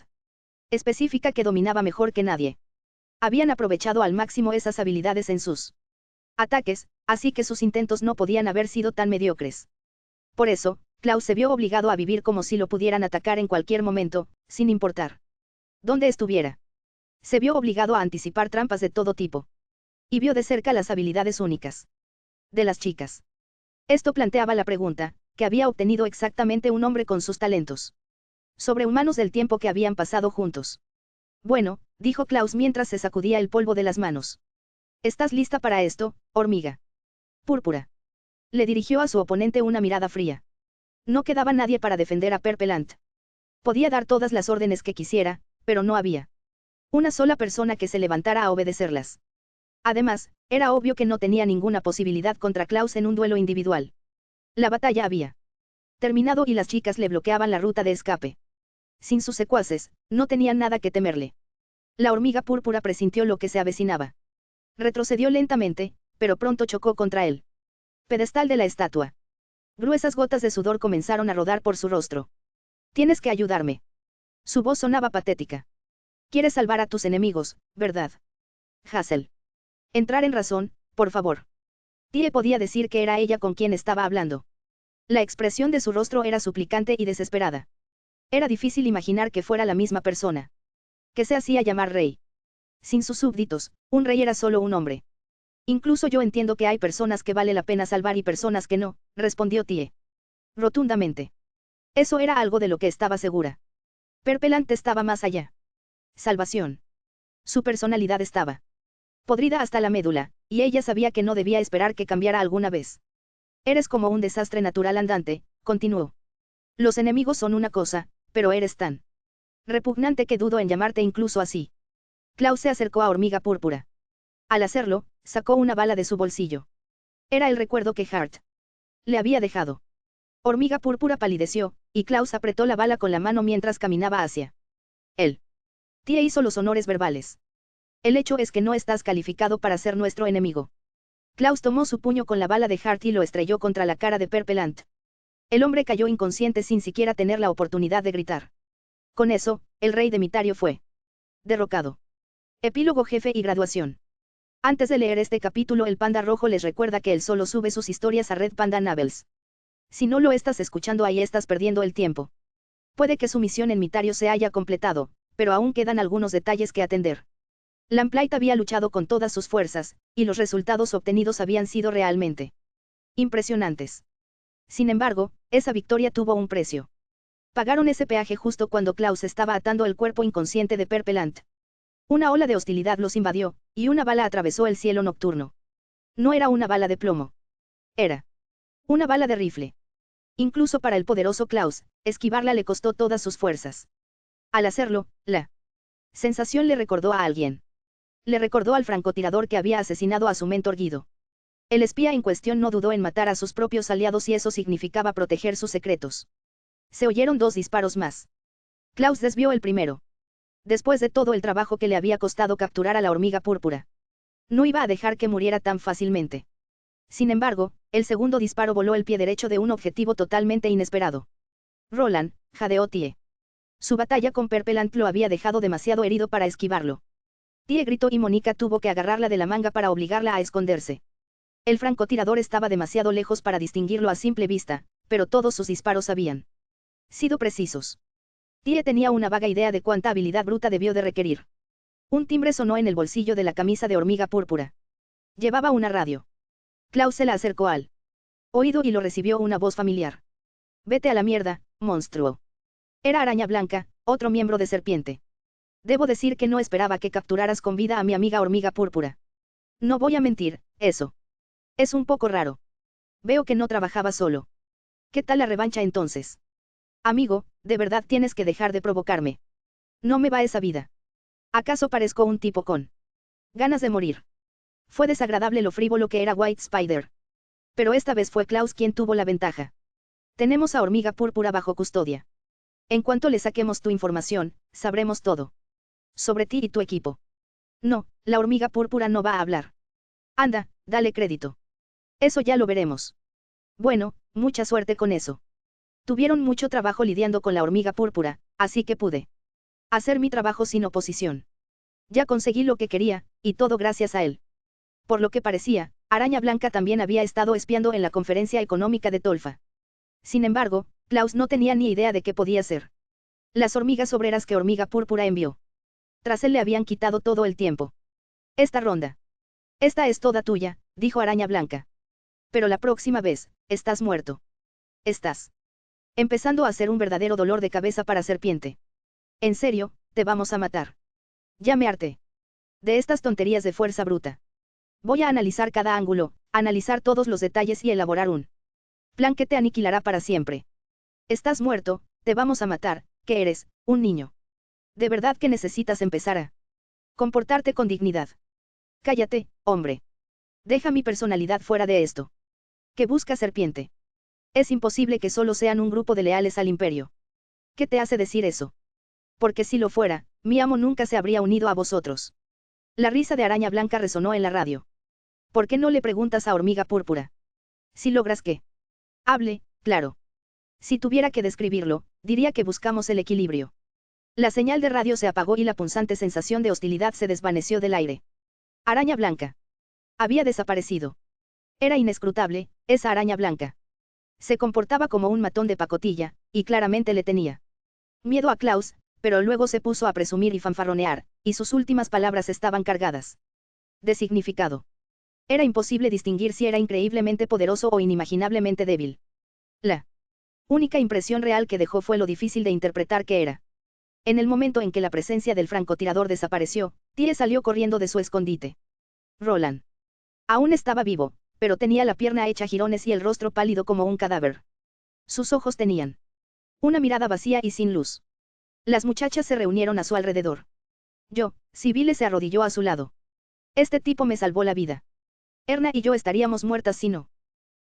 específica que dominaba mejor que nadie. Habían aprovechado al máximo esas habilidades en sus ataques, así que sus intentos no podían haber sido tan mediocres. Por eso, Klaus se vio obligado a vivir como si lo pudieran atacar en cualquier momento, sin importar dónde estuviera. Se vio obligado a anticipar trampas de todo tipo. Y vio de cerca las habilidades únicas de las chicas. Esto planteaba la pregunta, ¿qué había obtenido exactamente un hombre con sus talentos sobrehumanos del tiempo que habían pasado juntos? Bueno, dijo Klaus mientras se sacudía el polvo de las manos. ¿Estás lista para esto, hormiga púrpura? Le dirigió a su oponente una mirada fría. No quedaba nadie para defender a Perpelant. Podía dar todas las órdenes que quisiera, pero no había una sola persona que se levantara a obedecerlas. Además, era obvio que no tenía ninguna posibilidad contra Klaus en un duelo individual. La batalla había terminado y las chicas le bloqueaban la ruta de escape. Sin sus secuaces, no tenían nada que temerle. La hormiga púrpura presintió lo que se avecinaba. Retrocedió lentamente, pero pronto chocó contra él pedestal de la estatua. Gruesas gotas de sudor comenzaron a rodar por su rostro. Tienes que ayudarme. Su voz sonaba patética. Quieres salvar a tus enemigos, ¿verdad? Hazel. Entrar en razón, por favor. Tie podía decir que era ella con quien estaba hablando. La expresión de su rostro era suplicante y desesperada. Era difícil imaginar que fuera la misma persona que se hacía llamar rey. Sin sus súbditos, un rey era solo un hombre. Incluso yo entiendo que hay personas que vale la pena salvar y personas que no, respondió Tie. Rotundamente. Eso era algo de lo que estaba segura. Perpelant estaba más allá. Salvación. Su personalidad estaba podrida hasta la médula, y ella sabía que no debía esperar que cambiara alguna vez. Eres como un desastre natural andante, continuó. Los enemigos son una cosa, pero eres tan repugnante que dudo en llamarte incluso así. Klaus se acercó a Hormiga Púrpura. Al hacerlo, sacó una bala de su bolsillo. Era el recuerdo que Hart le había dejado. Hormiga Púrpura palideció, y Klaus apretó la bala con la mano mientras caminaba hacia él. Tía hizo los honores verbales. El hecho es que no estás calificado para ser nuestro enemigo. Klaus tomó su puño con la bala de Hart y lo estrelló contra la cara de Perpelant. El hombre cayó inconsciente sin siquiera tener la oportunidad de gritar. Con eso, el rey de Mitario fue derrocado. Epílogo jefe y graduación. Antes de leer este capítulo, el Panda Rojo les recuerda que él solo sube sus historias a Red Panda Novels. Si no lo estás escuchando ahí estás perdiendo el tiempo. Puede que su misión en Mitario se haya completado, pero aún quedan algunos detalles que atender. Lamplight había luchado con todas sus fuerzas, y los resultados obtenidos habían sido realmente impresionantes. Sin embargo, esa victoria tuvo un precio. Pagaron ese peaje justo cuando Klaus estaba atando el cuerpo inconsciente de Perpelant. Una ola de hostilidad los invadió, y una bala atravesó el cielo nocturno. No era una bala de plomo. Era una bala de rifle. Incluso para el poderoso Klaus, esquivarla le costó todas sus fuerzas. Al hacerlo, la sensación le recordó a alguien. Le recordó al francotirador que había asesinado a su mentor Guido. El espía en cuestión no dudó en matar a sus propios aliados y eso significaba proteger sus secretos. Se oyeron 2 disparos más. Klaus desvió el primero. Después de todo el trabajo que le había costado capturar a la hormiga púrpura. No iba a dejar que muriera tan fácilmente. Sin embargo, el segundo disparo voló el pie derecho de un objetivo totalmente inesperado. Roland, jadeó Tie. Su batalla con Perpelant lo había dejado demasiado herido para esquivarlo. Tie gritó y Mónica tuvo que agarrarla de la manga para obligarla a esconderse. El francotirador estaba demasiado lejos para distinguirlo a simple vista, pero todos sus disparos habían sido precisos. Tie tenía una vaga idea de cuánta habilidad bruta debió de requerir. Un timbre sonó en el bolsillo de la camisa de hormiga púrpura. Llevaba una radio. Klaus se la acercó al oído y lo recibió una voz familiar. Vete a la mierda, monstruo. Era Araña Blanca, otro miembro de Serpiente. Debo decir que no esperaba que capturaras con vida a mi amiga hormiga púrpura. No voy a mentir, eso es un poco raro. Veo que no trabajaba solo. ¿Qué tal la revancha entonces? Amigo, de verdad tienes que dejar de provocarme. No me va esa vida. ¿Acaso parezco un tipo con ganas de morir? Fue desagradable lo frívolo que era White Spider. Pero esta vez fue Klaus quien tuvo la ventaja. Tenemos a hormiga púrpura bajo custodia. En cuanto le saquemos tu información, sabremos todo. Sobre ti y tu equipo. No, la hormiga púrpura no va a hablar. Anda, dale crédito. Eso ya lo veremos. Bueno, mucha suerte con eso. Tuvieron mucho trabajo lidiando con la hormiga púrpura, así que pude hacer mi trabajo sin oposición. Ya conseguí lo que quería, y todo gracias a él. Por lo que parecía, Araña Blanca también había estado espiando en la conferencia económica de Tolfa. Sin embargo, Klaus no tenía ni idea de qué podía ser. Las hormigas obreras que hormiga púrpura envió. Tras él le habían quitado todo el tiempo. Esta ronda. Esta es toda tuya, dijo Araña Blanca. Pero la próxima vez, estás muerto. Estás empezando a ser un verdadero dolor de cabeza para Serpiente. En serio, te vamos a matar. Ya me harté de estas tonterías de fuerza bruta. Voy a analizar cada ángulo, analizar todos los detalles y elaborar un plan que te aniquilará para siempre. Estás muerto, te vamos a matar, ¿qué eres? Un niño. De verdad que necesitas empezar a comportarte con dignidad. Cállate, hombre. Deja mi personalidad fuera de esto. ¿Qué busca Serpiente? Es imposible que solo sean un grupo de leales al imperio. ¿Qué te hace decir eso? Porque si lo fuera, mi amo nunca se habría unido a vosotros. La risa de Araña Blanca resonó en la radio. ¿Por qué no le preguntas a Hormiga Púrpura? Si logras que hable, claro. Si tuviera que describirlo, diría que buscamos el equilibrio. La señal de radio se apagó y la punzante sensación de hostilidad se desvaneció del aire. Araña Blanca. Había desaparecido. Era inescrutable, esa Araña Blanca. Se comportaba como un matón de pacotilla, y claramente le tenía miedo a Klaus, pero luego se puso a presumir y fanfarronear, y sus últimas palabras estaban cargadas de significado. Era imposible distinguir si era increíblemente poderoso o inimaginablemente débil. La única impresión real que dejó fue lo difícil de interpretar que era. En el momento en que la presencia del francotirador desapareció, Tie salió corriendo de su escondite. Roland. Aún estaba vivo, pero tenía la pierna hecha jirones y el rostro pálido como un cadáver. Sus ojos tenían una mirada vacía y sin luz. Las muchachas se reunieron a su alrededor. Sibyle se arrodilló a su lado. Este tipo me salvó la vida. Erna y yo estaríamos muertas si no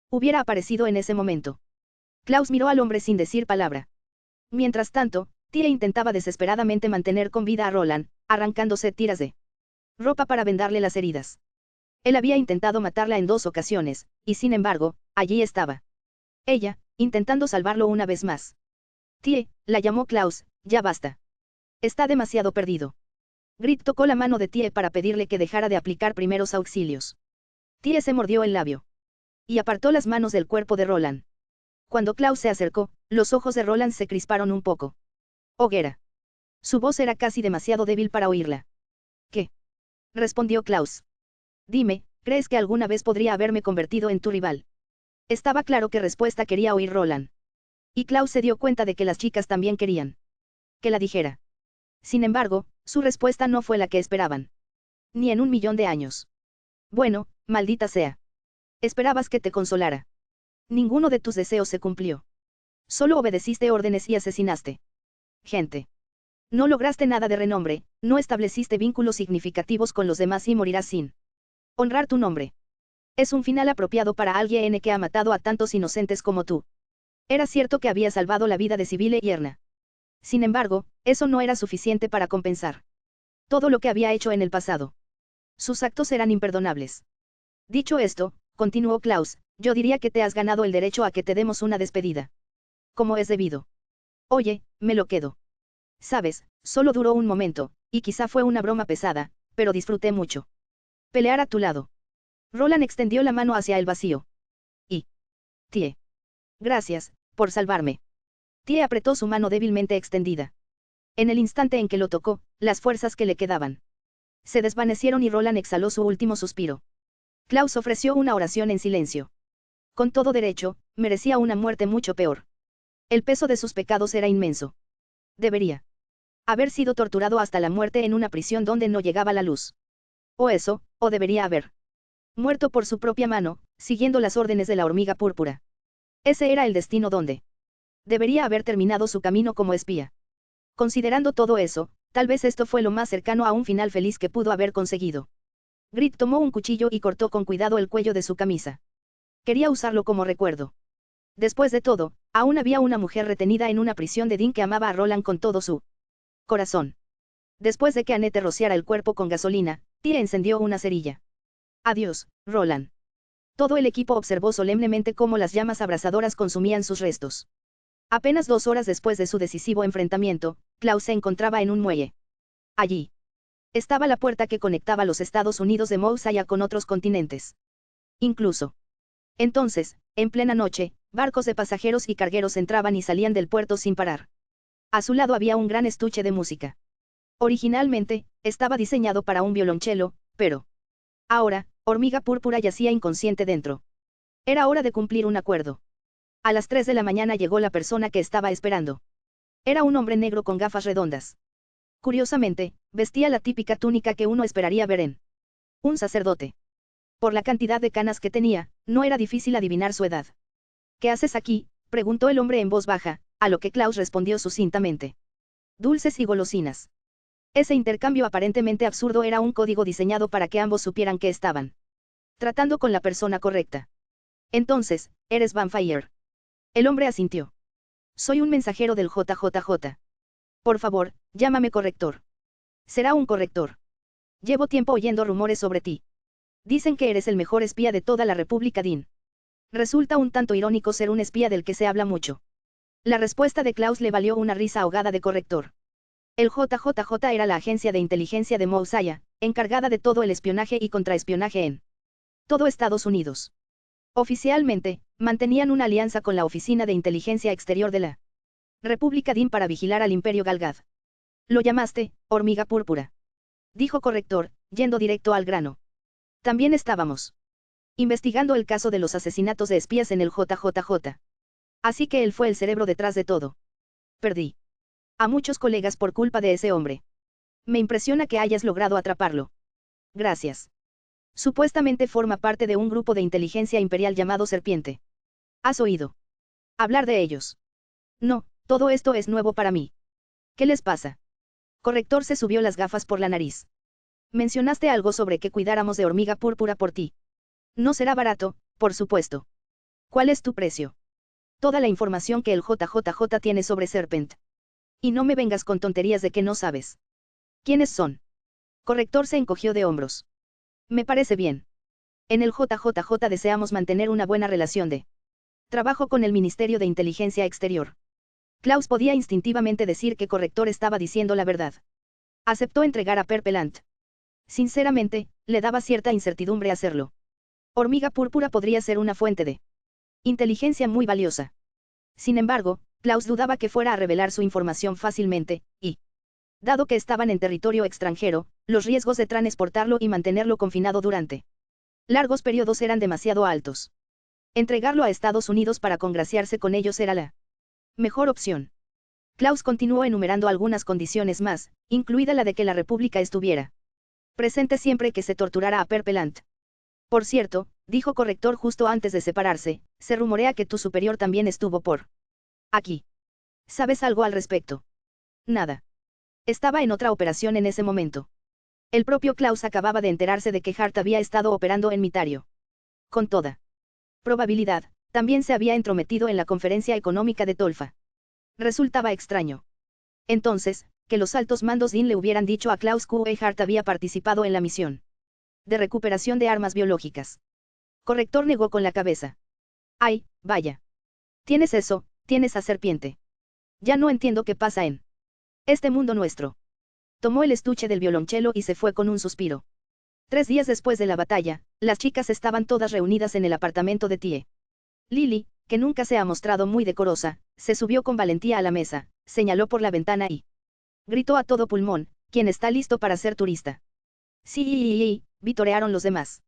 hubiera aparecido en ese momento. Klaus miró al hombre sin decir palabra. Mientras tanto, Tie intentaba desesperadamente mantener con vida a Roland, arrancándose tiras de ropa para vendarle las heridas. Él había intentado matarla en 2 ocasiones, y sin embargo, allí estaba ella, intentando salvarlo una vez más. Tie, la llamó Klaus, ya basta. Está demasiado perdido. Grit tocó la mano de Tie para pedirle que dejara de aplicar primeros auxilios. Tie se mordió el labio y apartó las manos del cuerpo de Roland. Cuando Klaus se acercó, los ojos de Roland se crisparon un poco. Hoguera. Su voz era casi demasiado débil para oírla. ¿Qué? Respondió Klaus. Dime, ¿crees que alguna vez podría haberme convertido en tu rival? Estaba claro qué respuesta quería oír Roland. Y Klaus se dio cuenta de que las chicas también querían que la dijera. Sin embargo, su respuesta no fue la que esperaban. Ni en 1.000.000 de años. Bueno, maldita sea. Esperabas que te consolara. Ninguno de tus deseos se cumplió. Solo obedeciste órdenes y asesinaste gente. No lograste nada de renombre, no estableciste vínculos significativos con los demás y morirás sin honrar tu nombre. Es un final apropiado para alguien que ha matado a tantos inocentes como tú. Era cierto que había salvado la vida de Sibyle y Erna. Sin embargo, eso no era suficiente para compensar todo lo que había hecho en el pasado. Sus actos eran imperdonables. Dicho esto, continuó Klaus, yo diría que te has ganado el derecho a que te demos una despedida. Como es debido. Oye, me lo quedo. Sabes, solo duró un momento, y quizá fue una broma pesada, pero disfruté mucho pelear a tu lado. Roland extendió la mano hacia el vacío. Tie. Gracias, por salvarme. Tie apretó su mano débilmente extendida. En el instante en que lo tocó, las fuerzas que le quedaban se desvanecieron y Roland exhaló su último suspiro. Klaus ofreció una oración en silencio. Con todo derecho, merecía una muerte mucho peor. El peso de sus pecados era inmenso. Debería haber sido torturado hasta la muerte en una prisión donde no llegaba la luz. O eso, o debería haber muerto por su propia mano, siguiendo las órdenes de la hormiga púrpura. Ese era el destino donde debería haber terminado su camino como espía. Considerando todo eso, tal vez esto fue lo más cercano a un final feliz que pudo haber conseguido. Grit tomó un cuchillo y cortó con cuidado el cuello de su camisa. Quería usarlo como recuerdo. Después de todo, aún había una mujer retenida en una prisión de Dean que amaba a Roland con todo su corazón. Después de que Annette rociara el cuerpo con gasolina, Tie encendió una cerilla. Adiós, Roland. Todo el equipo observó solemnemente cómo las llamas abrasadoras consumían sus restos. Apenas 2 horas después de su decisivo enfrentamiento, Klaus se encontraba en un muelle. Allí estaba la puerta que conectaba los Estados Unidos de Mousaya con otros continentes. Incluso entonces, en plena noche, barcos de pasajeros y cargueros entraban y salían del puerto sin parar. A su lado había un gran estuche de música. Originalmente, estaba diseñado para un violonchelo, pero ahora, Hormiga Púrpura yacía inconsciente dentro. Era hora de cumplir un acuerdo. A las 3 de la mañana llegó la persona que estaba esperando. Era un hombre negro con gafas redondas. Curiosamente, vestía la típica túnica que uno esperaría ver en un sacerdote. Por la cantidad de canas que tenía, no era difícil adivinar su edad. ¿Qué haces aquí?, preguntó el hombre en voz baja, a lo que Klaus respondió sucintamente. Dulces y golosinas. Ese intercambio aparentemente absurdo era un código diseñado para que ambos supieran que estaban tratando con la persona correcta. Entonces, eres Vampire. El hombre asintió. Soy un mensajero del JJJ. Por favor, llámame corrector. Será un corrector. Llevo tiempo oyendo rumores sobre ti. Dicen que eres el mejor espía de toda la República Dean. Resulta un tanto irónico ser un espía del que se habla mucho. La respuesta de Klaus le valió una risa ahogada de corrector. El JJJ era la agencia de inteligencia de Mousaya, encargada de todo el espionaje y contraespionaje en todo Estados Unidos. Oficialmente, mantenían una alianza con la Oficina de Inteligencia Exterior de la República Dean para vigilar al Imperio Galgad. Lo llamaste, hormiga púrpura. Dijo corrector, yendo directo al grano. También estábamos investigando el caso de los asesinatos de espías en el JJJ. Así que él fue el cerebro detrás de todo. Perdí a muchos colegas por culpa de ese hombre. Me impresiona que hayas logrado atraparlo. Gracias. Supuestamente forma parte de un grupo de inteligencia imperial llamado Serpiente. ¿Has oído hablar de ellos? No, todo esto es nuevo para mí. ¿Qué les pasa? Corrector se subió las gafas por la nariz. Mencionaste algo sobre que cuidáramos de hormiga púrpura por ti. No será barato, por supuesto. ¿Cuál es tu precio? Toda la información que el JJJ tiene sobre Serpent. Y no me vengas con tonterías de que no sabes. ¿Quiénes son? Corrector se encogió de hombros. Me parece bien. En el JJJ deseamos mantener una buena relación de trabajo con el Ministerio de Inteligencia Exterior. Klaus podía instintivamente decir que Corrector estaba diciendo la verdad. Aceptó entregar a Perpelant. Sinceramente, le daba cierta incertidumbre hacerlo. Hormiga púrpura podría ser una fuente de inteligencia muy valiosa. Sin embargo, Klaus dudaba que fuera a revelar su información fácilmente, y, dado que estaban en territorio extranjero, los riesgos de transportarlo y mantenerlo confinado durante largos periodos eran demasiado altos. Entregarlo a Estados Unidos para congraciarse con ellos era la mejor opción. Klaus continuó enumerando algunas condiciones más, incluida la de que la República estuviera presente siempre que se torturara a Perpelant. Por cierto, dijo Corrector justo antes de separarse, se rumorea que tu superior también estuvo por aquí. ¿Sabes algo al respecto? Nada. Estaba en otra operación en ese momento. El propio Klaus acababa de enterarse de que Hart había estado operando en Mitario. Con toda probabilidad, también se había entrometido en la conferencia económica de Tolfa. Resultaba extraño. Entonces, que los altos mandos DIN le hubieran dicho a Klaus que Hart había participado en la misión de recuperación de armas biológicas. Corrector negó con la cabeza. Ay, vaya. Tienes eso, tienes a Serpiente. Ya no entiendo qué pasa en este mundo nuestro. Tomó el estuche del violonchelo y se fue con un suspiro. 3 días después de la batalla, las chicas estaban todas reunidas en el apartamento de Tie. Lily, que nunca se ha mostrado muy decorosa, se subió con valentía a la mesa, señaló por la ventana y gritó a todo pulmón: ¿Quién está listo para ser turista? Sí, vitorearon los demás.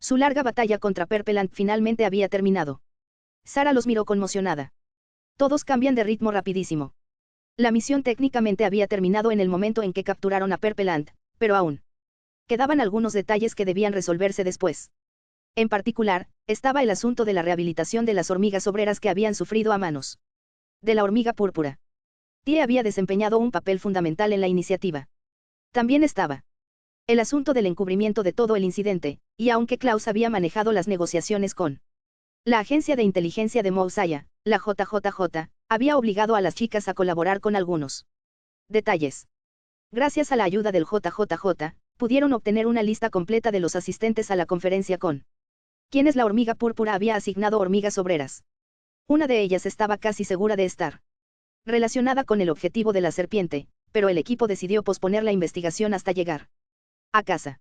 Su larga batalla contra Perpelant finalmente había terminado. Sara los miró conmocionada. Todos cambian de ritmo rapidísimo. La misión técnicamente había terminado en el momento en que capturaron a Perpelant, pero aún quedaban algunos detalles que debían resolverse después. En particular, estaba el asunto de la rehabilitación de las hormigas obreras que habían sufrido a manos de la hormiga púrpura. Tie había desempeñado un papel fundamental en la iniciativa. También estaba el asunto del encubrimiento de todo el incidente, y aunque Klaus había manejado las negociaciones con la agencia de inteligencia de Mousaya, la JJJ, había obligado a las chicas a colaborar con algunos detalles. Gracias a la ayuda del JJJ, pudieron obtener una lista completa de los asistentes a la conferencia con quienes la hormiga púrpura había asignado hormigas obreras. Una de ellas estaba casi segura de estar relacionada con el objetivo de la serpiente, pero el equipo decidió posponer la investigación hasta llegar a casa.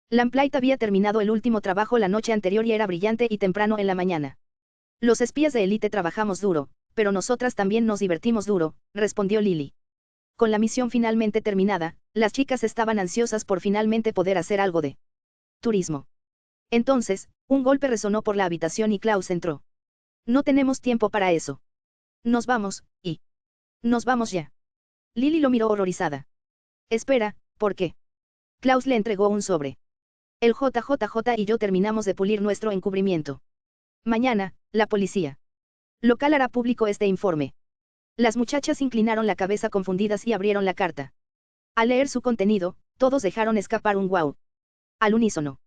Lamplight había terminado el último trabajo la noche anterior y era brillante y temprano en la mañana. Los espías de élite trabajamos duro, pero nosotras también nos divertimos duro, respondió Lily. Con la misión finalmente terminada, las chicas estaban ansiosas por finalmente poder hacer algo de turismo. Entonces, un golpe resonó por la habitación y Klaus entró. No tenemos tiempo para eso. Nos vamos, y nos vamos ya. Lily lo miró horrorizada. Espera, ¿por qué? Klaus le entregó un sobre. El JJJ y yo terminamos de pulir nuestro encubrimiento. Mañana, la policía local hará público este informe. Las muchachas inclinaron la cabeza confundidas y abrieron la carta. Al leer su contenido, todos dejaron escapar un wow. Al unísono.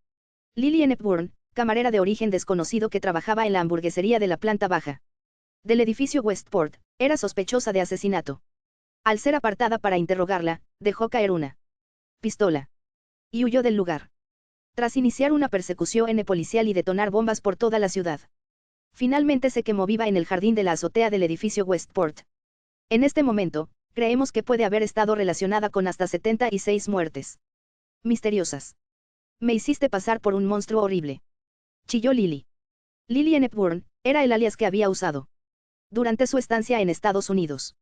Lillian Hepburn, camarera de origen desconocido que trabajaba en la hamburguesería de la planta baja del edificio Westport, era sospechosa de asesinato. Al ser apartada para interrogarla, dejó caer una pistola y huyó del lugar. Tras iniciar una persecución policial y detonar bombas por toda la ciudad, finalmente se quemó viva en el jardín de la azotea del edificio Westport. En este momento, creemos que puede haber estado relacionada con hasta 76 muertes misteriosas. Me hiciste pasar por un monstruo horrible. Chilló Lily. Lillian Hepburn era el alias que había usado durante su estancia en Estados Unidos.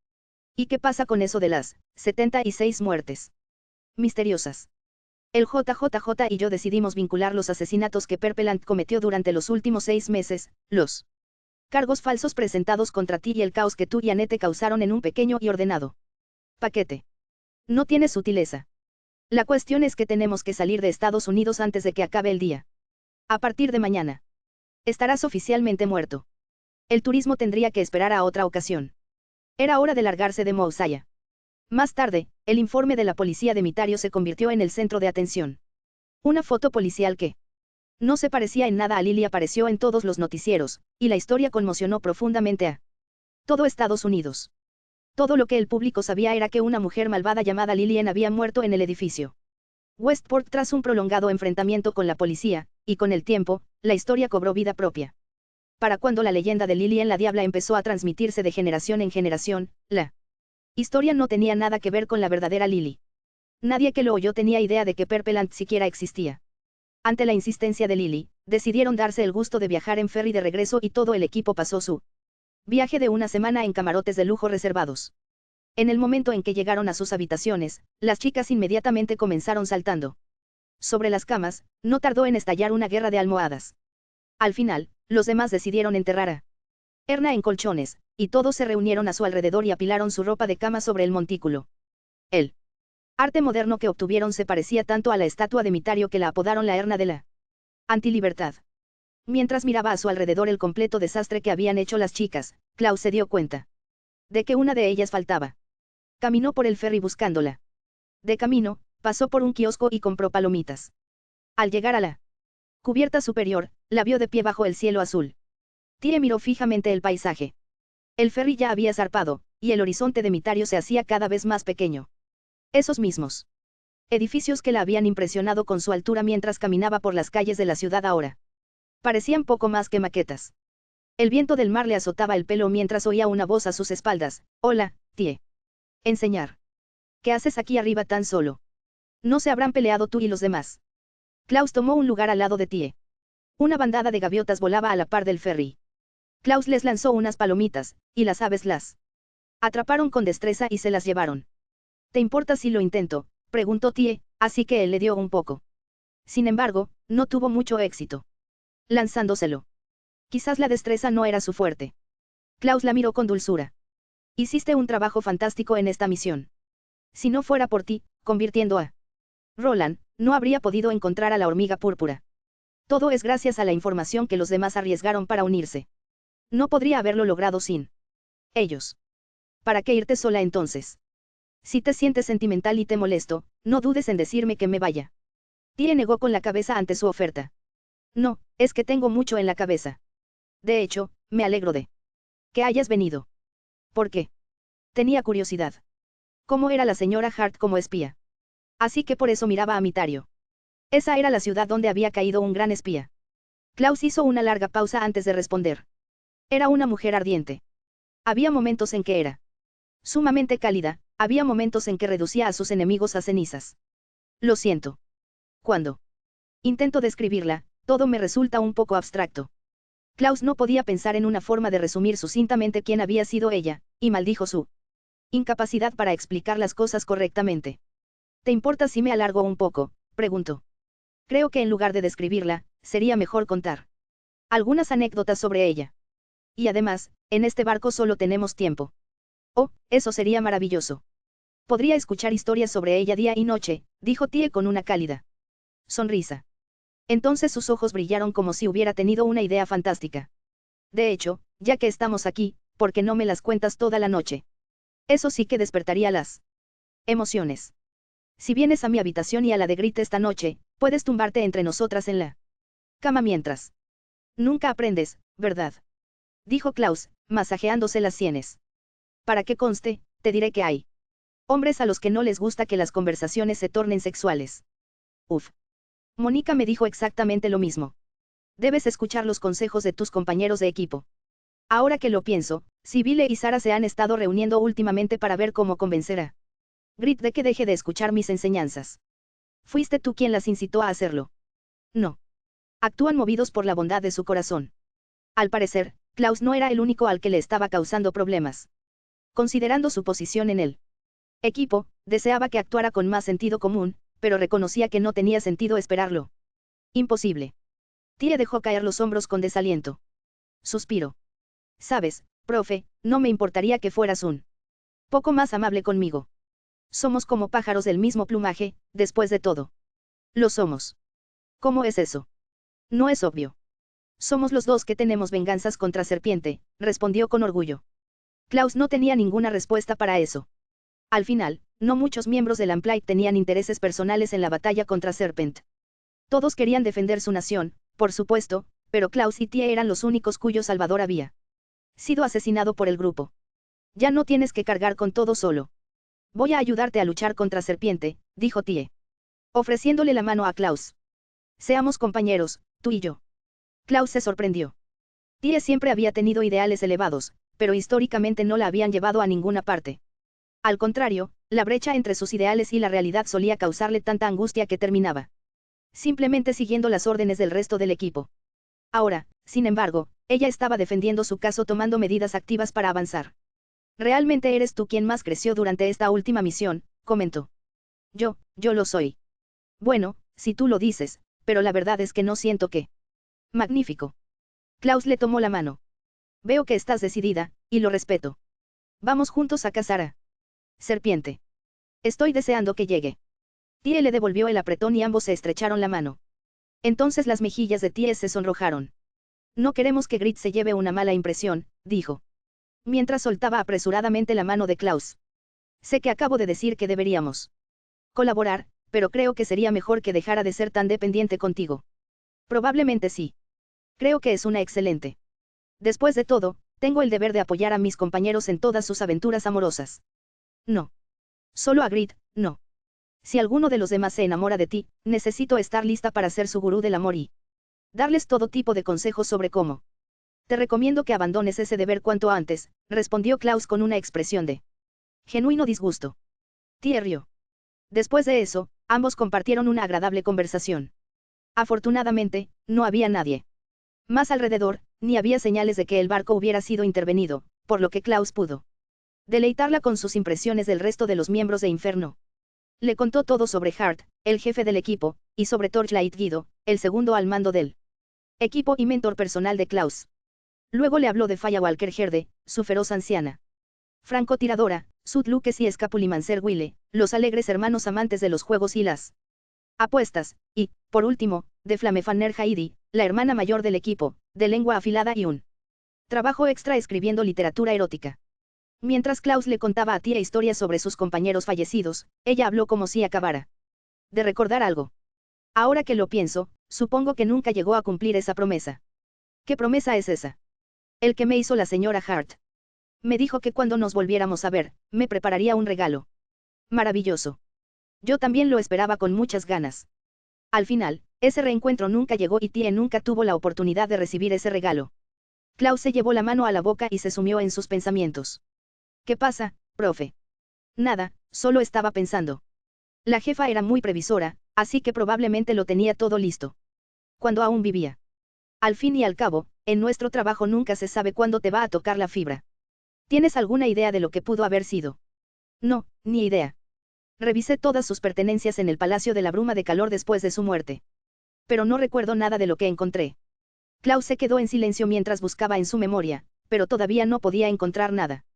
¿Y qué pasa con eso de las 76 muertes misteriosas? El JJJ y yo decidimos vincular los asesinatos que Perpelant cometió durante los últimos 6 meses, los cargos falsos presentados contra ti y el caos que tú y Annette causaron en un pequeño y ordenado paquete. No tiene sutileza. La cuestión es que tenemos que salir de Estados Unidos antes de que acabe el día. A partir de mañana. Estarás oficialmente muerto. El turismo tendría que esperar a otra ocasión. Era hora de largarse de Mousaya. Más tarde, el informe de la policía de Mitario se convirtió en el centro de atención. Una foto policial que no se parecía en nada a Lily apareció en todos los noticieros, y la historia conmocionó profundamente a todo Estados Unidos. Todo lo que el público sabía era que una mujer malvada llamada Lillian había muerto en el edificio Westport tras un prolongado enfrentamiento con la policía, y con el tiempo, la historia cobró vida propia. Para cuando la leyenda de Lillian la Diabla empezó a transmitirse de generación en generación, la historia no tenía nada que ver con la verdadera Lily. Nadie que lo oyó tenía idea de que Purpleland siquiera existía. Ante la insistencia de Lily, decidieron darse el gusto de viajar en ferry de regreso y todo el equipo pasó su viaje de una semana en camarotes de lujo reservados. En el momento en que llegaron a sus habitaciones, las chicas inmediatamente comenzaron saltando sobre las camas, no tardó en estallar una guerra de almohadas. Al final, los demás decidieron enterrar a Erna en colchones, y todos se reunieron a su alrededor y apilaron su ropa de cama sobre el montículo. El arte moderno que obtuvieron se parecía tanto a la estatua de Mitario que la apodaron la Erna de la Antilibertad. Mientras miraba a su alrededor el completo desastre que habían hecho las chicas, Klaus se dio cuenta de que una de ellas faltaba. Caminó por el ferry buscándola. De camino, pasó por un kiosco y compró palomitas. Al llegar a la cubierta superior, la vio de pie bajo el cielo azul. Tie miró fijamente el paisaje. El ferry ya había zarpado, y el horizonte de Mitario se hacía cada vez más pequeño. Esos mismos edificios que la habían impresionado con su altura mientras caminaba por las calles de la ciudad ahora parecían poco más que maquetas. El viento del mar le azotaba el pelo mientras oía una voz a sus espaldas. Hola, Tie. Enseñar. ¿Qué haces aquí arriba tan solo? ¿No se habrán peleado tú y los demás? Klaus tomó un lugar al lado de Tie. Una bandada de gaviotas volaba a la par del ferry. Klaus les lanzó unas palomitas, y las aves las atraparon con destreza y se las llevaron. ¿Te importa si lo intento?, preguntó Tie, así que él le dio un poco. Sin embargo, no tuvo mucho éxito lanzándoselo. Quizás la destreza no era su fuerte. Klaus la miró con dulzura. Hiciste un trabajo fantástico en esta misión. Si no fuera por ti, convirtiendo a Roland, no habría podido encontrar a la hormiga púrpura. Todo es gracias a la información que los demás arriesgaron para unirse. No podría haberlo logrado sin ellos. ¿Para qué irte sola entonces? Si te sientes sentimental y te molesto, no dudes en decirme que me vaya. Tie negó con la cabeza ante su oferta. No, es que tengo mucho en la cabeza. De hecho, me alegro de que hayas venido. ¿Por qué? Tenía curiosidad. ¿Cómo era la señora Hart como espía? Así que por eso miraba a Mitario. Esa era la ciudad donde había caído un gran espía. Klaus hizo una larga pausa antes de responder. Era una mujer ardiente. Había momentos en que era sumamente cálida, había momentos en que reducía a sus enemigos a cenizas. Lo siento. Cuando intento describirla, todo me resulta un poco abstracto. Klaus no podía pensar en una forma de resumir sucintamente quién había sido ella, y maldijo su incapacidad para explicar las cosas correctamente. ¿Te importa si me alargo un poco?, preguntó. Creo que en lugar de describirla, sería mejor contar algunas anécdotas sobre ella. Y además, en este barco solo tenemos tiempo. Oh, eso sería maravilloso. Podría escuchar historias sobre ella día y noche, dijo Tie con una cálida sonrisa. Entonces sus ojos brillaron como si hubiera tenido una idea fantástica. De hecho, ya que estamos aquí, ¿por qué no me las cuentas toda la noche? Eso sí que despertaría las emociones. Si vienes a mi habitación y a la de Grit esta noche, puedes tumbarte entre nosotras en la cama mientras. Nunca aprendes, ¿verdad? Dijo Klaus, masajeándose las sienes. Para que conste, te diré que hay hombres a los que no les gusta que las conversaciones se tornen sexuales. Uf. Mónica me dijo exactamente lo mismo. Debes escuchar los consejos de tus compañeros de equipo. Ahora que lo pienso, Sibyle y Sara se han estado reuniendo últimamente para ver cómo convencer a Grit de que deje de escuchar mis enseñanzas. ¿Fuiste tú quien las incitó a hacerlo? No. Actúan movidos por la bondad de su corazón. Al parecer, Klaus no era el único al que le estaba causando problemas. Considerando su posición en el equipo, deseaba que actuara con más sentido común, pero reconocía que no tenía sentido esperarlo. Imposible. Tie dejó caer los hombros con desaliento. Suspiró. Sabes, profe, no me importaría que fueras un poco más amable conmigo. Somos como pájaros del mismo plumaje, después de todo. Lo somos. ¿Cómo es eso? No es obvio. Somos los dos que tenemos venganzas contra Serpiente, respondió con orgullo. Klaus no tenía ninguna respuesta para eso. Al final, no muchos miembros del Lamplight tenían intereses personales en la batalla contra Serpent. Todos querían defender su nación, por supuesto, pero Klaus y Tie eran los únicos cuyo salvador había sido asesinado por el grupo. Ya no tienes que cargar con todo solo. Voy a ayudarte a luchar contra Serpiente, dijo Tie, ofreciéndole la mano a Klaus. Seamos compañeros, tú y yo. Klaus se sorprendió. Tie siempre había tenido ideales elevados, pero históricamente no la habían llevado a ninguna parte. Al contrario, la brecha entre sus ideales y la realidad solía causarle tanta angustia que terminaba simplemente siguiendo las órdenes del resto del equipo. Ahora, sin embargo, ella estaba defendiendo su caso tomando medidas activas para avanzar. Realmente eres tú quien más creció durante esta última misión, comentó. Yo lo soy. Bueno, si tú lo dices, pero la verdad es que no siento que. Magnífico. Klaus le tomó la mano. Veo que estás decidida, y lo respeto. Vamos juntos a cazar a Serpiente. Estoy deseando que llegue. Tie le devolvió el apretón y ambos se estrecharon la mano. Entonces las mejillas de Tie se sonrojaron. No queremos que Grit se lleve una mala impresión, dijo, mientras soltaba apresuradamente la mano de Klaus. Sé que acabo de decir que deberíamos colaborar, pero creo que sería mejor que dejara de ser tan dependiente contigo. Probablemente sí. Creo que es una excelente. Después de todo, tengo el deber de apoyar a mis compañeros en todas sus aventuras amorosas. No. Solo a Grit, no. Si alguno de los demás se enamora de ti, necesito estar lista para ser su gurú del amor y darles todo tipo de consejos sobre cómo. Te recomiendo que abandones ese deber cuanto antes, respondió Klaus con una expresión de genuino disgusto. Tie rió. Después de eso, ambos compartieron una agradable conversación. Afortunadamente, no había nadie más alrededor, ni había señales de que el barco hubiera sido intervenido, por lo que Klaus pudo deleitarla con sus impresiones del resto de los miembros de Inferno. Le contó todo sobre Hart, el jefe del equipo, y sobre Torchlight Guido, el segundo al mando del equipo y mentor personal de Klaus. Luego le habló de Firewalker Herde, su feroz anciana francotiradora, Sud Lucas y Escapulimancer Wille, los alegres hermanos amantes de los juegos y las apuestas, y, por último, de Flamefanner Heidi, la hermana mayor del equipo, de lengua afilada y un trabajo extra escribiendo literatura erótica. Mientras Klaus le contaba a Tie historias sobre sus compañeros fallecidos, ella habló como si acabara de recordar algo. Ahora que lo pienso, supongo que nunca llegó a cumplir esa promesa. ¿Qué promesa es esa? El que me hizo la señora Hart. Me dijo que cuando nos volviéramos a ver, me prepararía un regalo. Maravilloso. Yo también lo esperaba con muchas ganas. Al final, ese reencuentro nunca llegó y Tie nunca tuvo la oportunidad de recibir ese regalo. Klaus se llevó la mano a la boca y se sumió en sus pensamientos. ¿Qué pasa, profe? Nada, solo estaba pensando. La jefa era muy previsora, así que probablemente lo tenía todo listo. Cuando aún vivía. Al fin y al cabo, en nuestro trabajo nunca se sabe cuándo te va a tocar la fibra. ¿Tienes alguna idea de lo que pudo haber sido? No, ni idea. Revisé todas sus pertenencias en el Palacio de la Bruma de Calor después de su muerte. Pero no recuerdo nada de lo que encontré. Klaus se quedó en silencio mientras buscaba en su memoria, pero todavía no podía encontrar nada.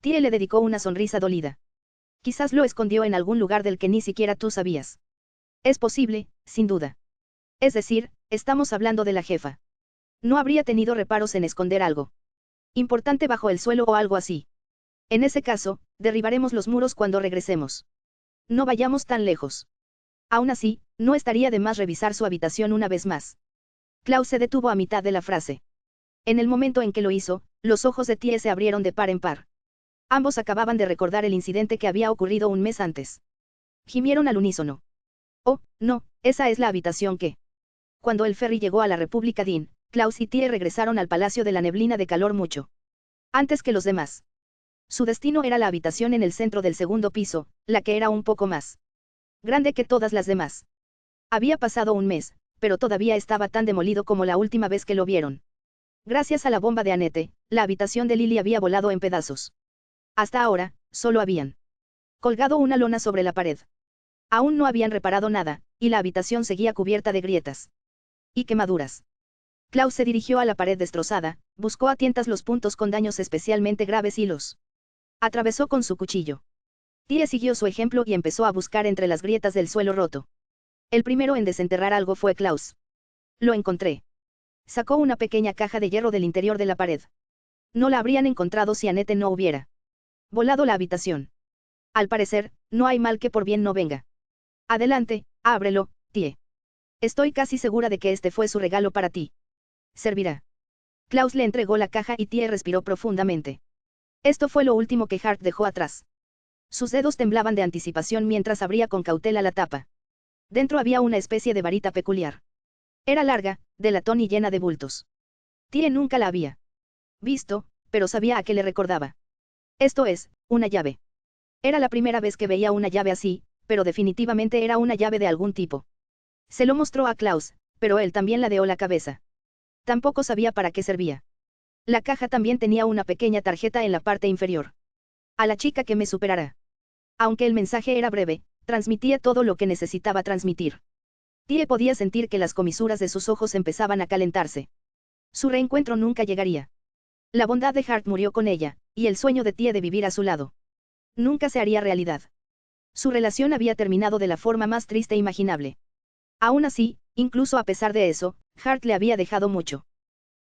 Tie le dedicó una sonrisa dolida. Quizás lo escondió en algún lugar del que ni siquiera tú sabías. Es posible, sin duda. Es decir, estamos hablando de la jefa. No habría tenido reparos en esconder algo importante bajo el suelo o algo así. En ese caso, derribaremos los muros cuando regresemos. No vayamos tan lejos. Aún así, no estaría de más revisar su habitación una vez más. Klaus se detuvo a mitad de la frase. En el momento en que lo hizo, los ojos de Tie se abrieron de par en par. Ambos acababan de recordar el incidente que había ocurrido un mes antes. Gimieron al unísono. Oh, no, esa es la habitación que. Cuando el ferry llegó a la República Dean, Klaus y Tie regresaron al Palacio de la Neblina de Calor mucho antes que los demás. Su destino era la habitación en el centro del segundo piso, la que era un poco más grande que todas las demás. Había pasado un mes, pero todavía estaba tan demolido como la última vez que lo vieron. Gracias a la bomba de Annette, la habitación de Lily había volado en pedazos. Hasta ahora, solo habían colgado una lona sobre la pared. Aún no habían reparado nada, y la habitación seguía cubierta de grietas y quemaduras. Klaus se dirigió a la pared destrozada, buscó a tientas los puntos con daños especialmente graves y los atravesó con su cuchillo. Tie siguió su ejemplo y empezó a buscar entre las grietas del suelo roto. El primero en desenterrar algo fue Klaus. Lo encontré. Sacó una pequeña caja de hierro del interior de la pared. No la habrían encontrado si Annette no hubiera volado la habitación. Al parecer, no hay mal que por bien no venga. Adelante, ábrelo, Tie. Estoy casi segura de que este fue su regalo para ti. Servirá. Klaus le entregó la caja y Tie respiró profundamente. Esto fue lo último que Hart dejó atrás. Sus dedos temblaban de anticipación mientras abría con cautela la tapa. Dentro había una especie de varita peculiar. Era larga, de latón y llena de bultos. Tie nunca la había visto, pero sabía a qué le recordaba. Esto es, una llave. Era la primera vez que veía una llave así, pero definitivamente era una llave de algún tipo. Se lo mostró a Klaus, pero él también ladeó la cabeza. Tampoco sabía para qué servía. La caja también tenía una pequeña tarjeta en la parte inferior. A la chica que me superará. Aunque el mensaje era breve, transmitía todo lo que necesitaba transmitir. Tie podía sentir que las comisuras de sus ojos empezaban a calentarse. Su reencuentro nunca llegaría. La bondad de Hart murió con ella, y el sueño de Tie de vivir a su lado nunca se haría realidad. Su relación había terminado de la forma más triste imaginable. Aún así, incluso a pesar de eso, Hart le había dejado mucho.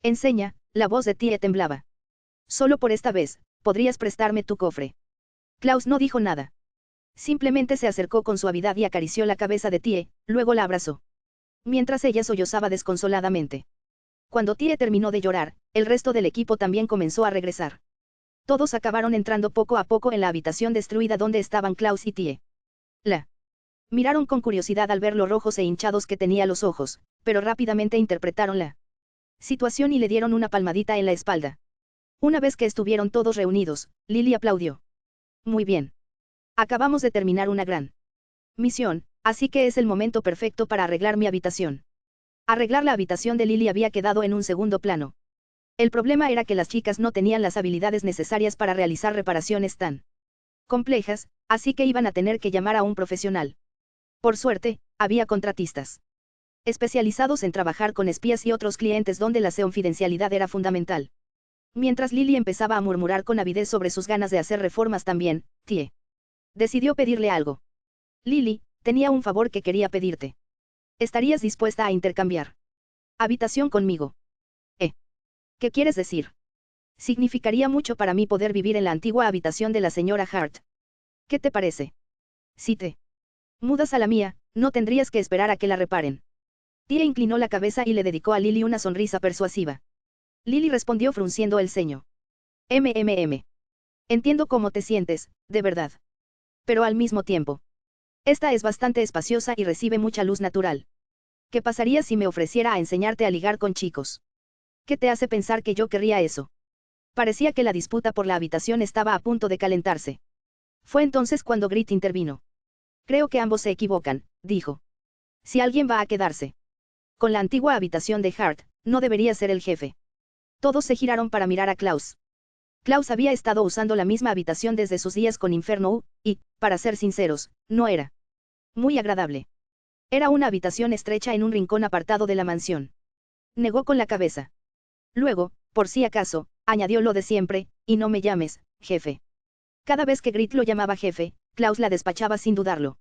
Enseña, la voz de Tie temblaba. Solo por esta vez, ¿podrías prestarme tu cofre? Klaus no dijo nada. Simplemente se acercó con suavidad y acarició la cabeza de Tie, luego la abrazó. Mientras ella sollozaba desconsoladamente. Cuando Tie terminó de llorar, el resto del equipo también comenzó a regresar. Todos acabaron entrando poco a poco en la habitación destruida donde estaban Klaus y Tie. La miraron con curiosidad al ver lo rojos e hinchados que tenía los ojos, pero rápidamente interpretaron la situación y le dieron una palmadita en la espalda. Una vez que estuvieron todos reunidos, Lily aplaudió. Muy bien. Acabamos de terminar una gran misión, así que es el momento perfecto para arreglar mi habitación. Arreglar la habitación de Lily había quedado en un segundo plano. El problema era que las chicas no tenían las habilidades necesarias para realizar reparaciones tan complejas, así que iban a tener que llamar a un profesional. Por suerte, había contratistas especializados en trabajar con espías y otros clientes donde la confidencialidad era fundamental. Mientras Lily empezaba a murmurar con avidez sobre sus ganas de hacer reformas también, Tie decidió pedirle algo. Lily, tenía un favor que quería pedirte. ¿Estarías dispuesta a intercambiar habitación conmigo? ¿Qué quieres decir? Significaría mucho para mí poder vivir en la antigua habitación de la señora Hart. ¿Qué te parece? Si te mudas a la mía, no tendrías que esperar a que la reparen. Tie inclinó la cabeza y le dedicó a Lily una sonrisa persuasiva. Lily respondió frunciendo el ceño. Entiendo cómo te sientes, de verdad. Pero al mismo tiempo. Esta es bastante espaciosa y recibe mucha luz natural. ¿Qué pasaría si me ofreciera a enseñarte a ligar con chicos? ¿Qué te hace pensar que yo querría eso? Parecía que la disputa por la habitación estaba a punto de calentarse. Fue entonces cuando Grit intervino. Creo que ambos se equivocan, dijo. Si alguien va a quedarse con la antigua habitación de Hart, no debería ser el jefe. Todos se giraron para mirar a Klaus. Klaus había estado usando la misma habitación desde sus días con Inferno, y, para ser sinceros, no era muy agradable. Era una habitación estrecha en un rincón apartado de la mansión. Negó con la cabeza. Luego, por si acaso, añadió lo de siempre, y no me llames, jefe. Cada vez que Grit lo llamaba jefe, Klaus la despachaba sin dudarlo.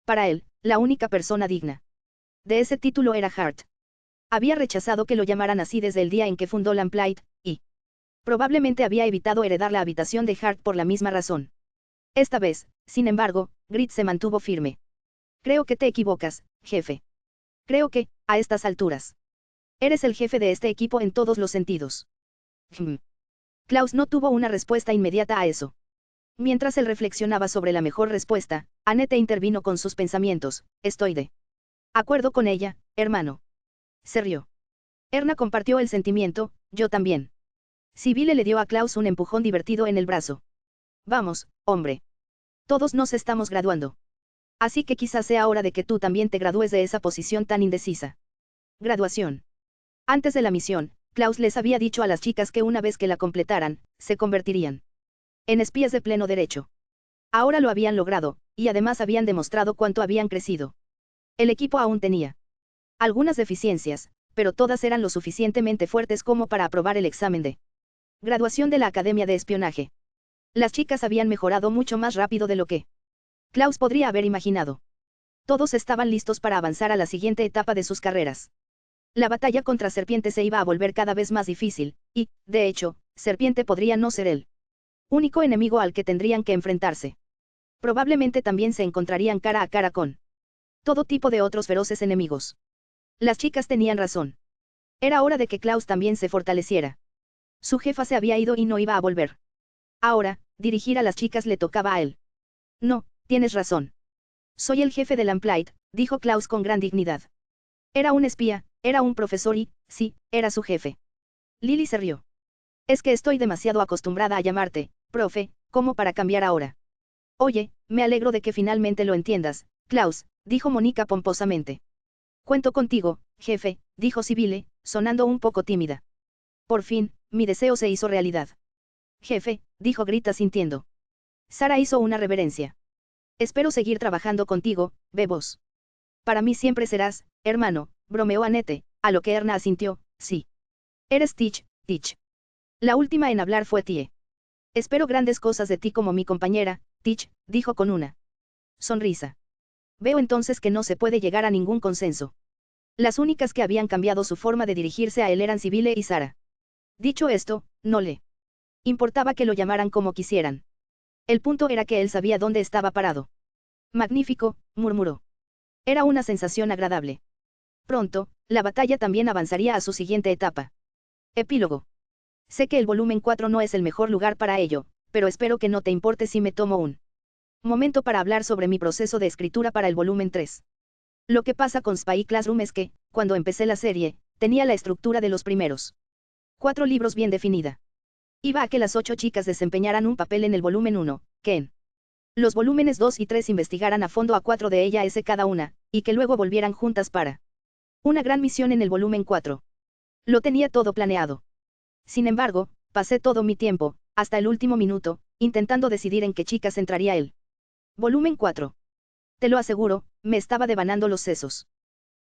Para él, la única persona digna de ese título era Hart. Había rechazado que lo llamaran así desde el día en que fundó Lamplight, y probablemente había evitado heredar la habitación de Hart por la misma razón. Esta vez, sin embargo, Grit se mantuvo firme. Creo que te equivocas, jefe. Creo que, a estas alturas, eres el jefe de este equipo en todos los sentidos. Klaus no tuvo una respuesta inmediata a eso. Mientras él reflexionaba sobre la mejor respuesta, Annette intervino con sus pensamientos. Estoy de acuerdo con ella, hermano. Se rió. Erna compartió el sentimiento, yo también. Sibyle le dio a Klaus un empujón divertido en el brazo. Vamos, hombre. Todos nos estamos graduando. Así que quizás sea hora de que tú también te gradúes de esa posición tan indecisa. Graduación. Antes de la misión, Klaus les había dicho a las chicas que una vez que la completaran, se convertirían en espías de pleno derecho. Ahora lo habían logrado, y además habían demostrado cuánto habían crecido. El equipo aún tenía algunas deficiencias, pero todas eran lo suficientemente fuertes como para aprobar el examen de graduación de la Academia de Espionaje. Las chicas habían mejorado mucho más rápido de lo que Klaus podría haber imaginado. Todos estaban listos para avanzar a la siguiente etapa de sus carreras. La batalla contra Serpiente se iba a volver cada vez más difícil, y, de hecho, Serpiente podría no ser el único enemigo al que tendrían que enfrentarse. Probablemente también se encontrarían cara a cara con todo tipo de otros feroces enemigos. Las chicas tenían razón. Era hora de que Klaus también se fortaleciera. Su jefa se había ido y no iba a volver. Ahora, dirigir a las chicas le tocaba a él. No, tienes razón. Soy el jefe de Lamplight, dijo Klaus con gran dignidad. Era un espía, era un profesor y, sí, era su jefe. Lily se rió. Es que estoy demasiado acostumbrada a llamarte, profe, como para cambiar ahora. Oye, me alegro de que finalmente lo entiendas, Klaus, dijo Mónica pomposamente. Cuento contigo, jefe, dijo Sibyle, sonando un poco tímida. Por fin, mi deseo se hizo realidad. Jefe, dijo Grita sintiendo. Sara hizo una reverencia. Espero seguir trabajando contigo, bebos. Para mí siempre serás, hermano, bromeó Annette, a lo que Erna asintió, sí. Eres Teach, Teach. La última en hablar fue Tie. Espero grandes cosas de ti como mi compañera, Teach, dijo con una sonrisa. Veo entonces que no se puede llegar a ningún consenso. Las únicas que habían cambiado su forma de dirigirse a él eran Sibyle y Sara. Dicho esto, no le importaba que lo llamaran como quisieran. El punto era que él sabía dónde estaba parado. Magnífico, murmuró. Era una sensación agradable. Pronto, la batalla también avanzaría a su siguiente etapa. Epílogo. Sé que el volumen 4 no es el mejor lugar para ello, pero espero que no te importe si me tomo un momento para hablar sobre mi proceso de escritura para el volumen 3. Lo que pasa con Spy Classroom es que, cuando empecé la serie, tenía la estructura de los primeros 4 libros bien definida. Iba a que las 8 chicas desempeñaran un papel en el volumen 1, que en los volúmenes 2 y 3 investigaran a fondo a 4 de ellas cada una, y que luego volvieran juntas para una gran misión en el volumen 4. Lo tenía todo planeado. Sin embargo, pasé todo mi tiempo, hasta el último minuto, intentando decidir en qué chicas entraría el volumen 4. Te lo aseguro, me estaba devanando los sesos.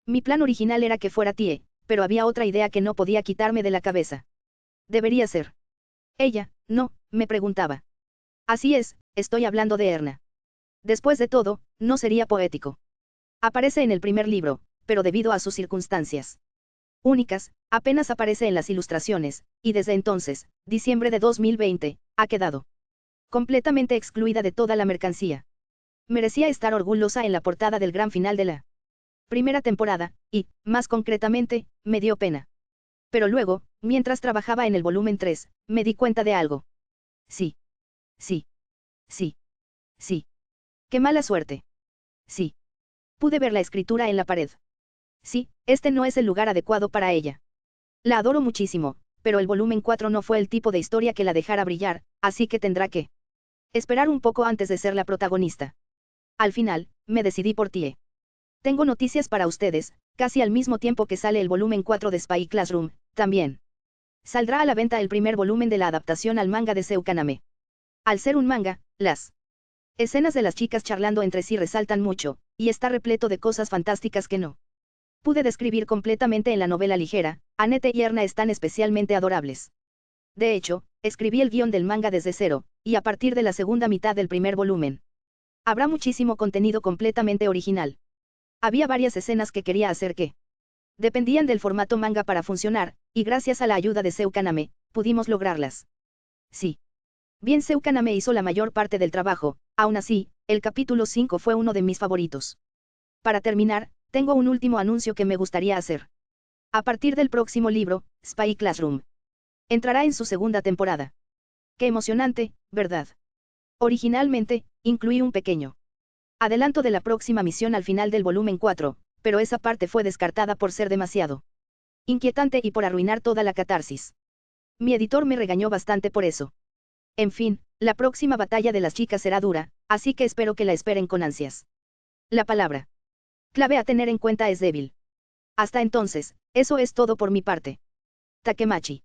Mi plan original era que fuera Tie, pero había otra idea que no podía quitarme de la cabeza. Debería ser ella, ¿no?, me preguntaba. Así es, estoy hablando de Erna. Después de todo, no sería poético. Aparece en el primer libro, pero debido a sus circunstancias únicas, apenas aparece en las ilustraciones, y desde entonces, diciembre de 2020, ha quedado completamente excluida de toda la mercancía. Merecía estar orgullosa en la portada del gran final de la primera temporada, y, más concretamente, me dio pena. Pero luego, mientras trabajaba en el volumen 3, me di cuenta de algo. Sí. Sí. Sí. Sí. ¡Qué mala suerte! Sí. Pude ver la escritura en la pared. Sí, este no es el lugar adecuado para ella. La adoro muchísimo, pero el volumen 4 no fue el tipo de historia que la dejara brillar, así que tendrá que esperar un poco antes de ser la protagonista. Al final, me decidí por Tie. Tengo noticias para ustedes, casi al mismo tiempo que sale el volumen 4 de Spy Classroom, también saldrá a la venta el primer volumen de la adaptación al manga de Seukaname. Al ser un manga, las escenas de las chicas charlando entre sí resaltan mucho, y está repleto de cosas fantásticas que no pude describir completamente en la novela ligera. Annette y Erna están especialmente adorables. De hecho, escribí el guión del manga desde cero, y a partir de la segunda mitad del primer volumen. Habrá muchísimo contenido completamente original. Había varias escenas que quería hacer que dependían del formato manga para funcionar, y gracias a la ayuda de Seukaname, pudimos lograrlas. Sí. Bien, Seukaname hizo la mayor parte del trabajo, aún así, el capítulo 5 fue uno de mis favoritos. Para terminar, tengo un último anuncio que me gustaría hacer. A partir del próximo libro, Spy Classroom entrará en su segunda temporada. Qué emocionante, ¿verdad? Originalmente, incluí un pequeño adelanto de la próxima misión al final del volumen 4, pero esa parte fue descartada por ser demasiado inquietante y por arruinar toda la catarsis. Mi editor me regañó bastante por eso. En fin, la próxima batalla de las chicas será dura, así que espero que la esperen con ansias. La palabra clave a tener en cuenta es débil. Hasta entonces, eso es todo por mi parte. Takemachi.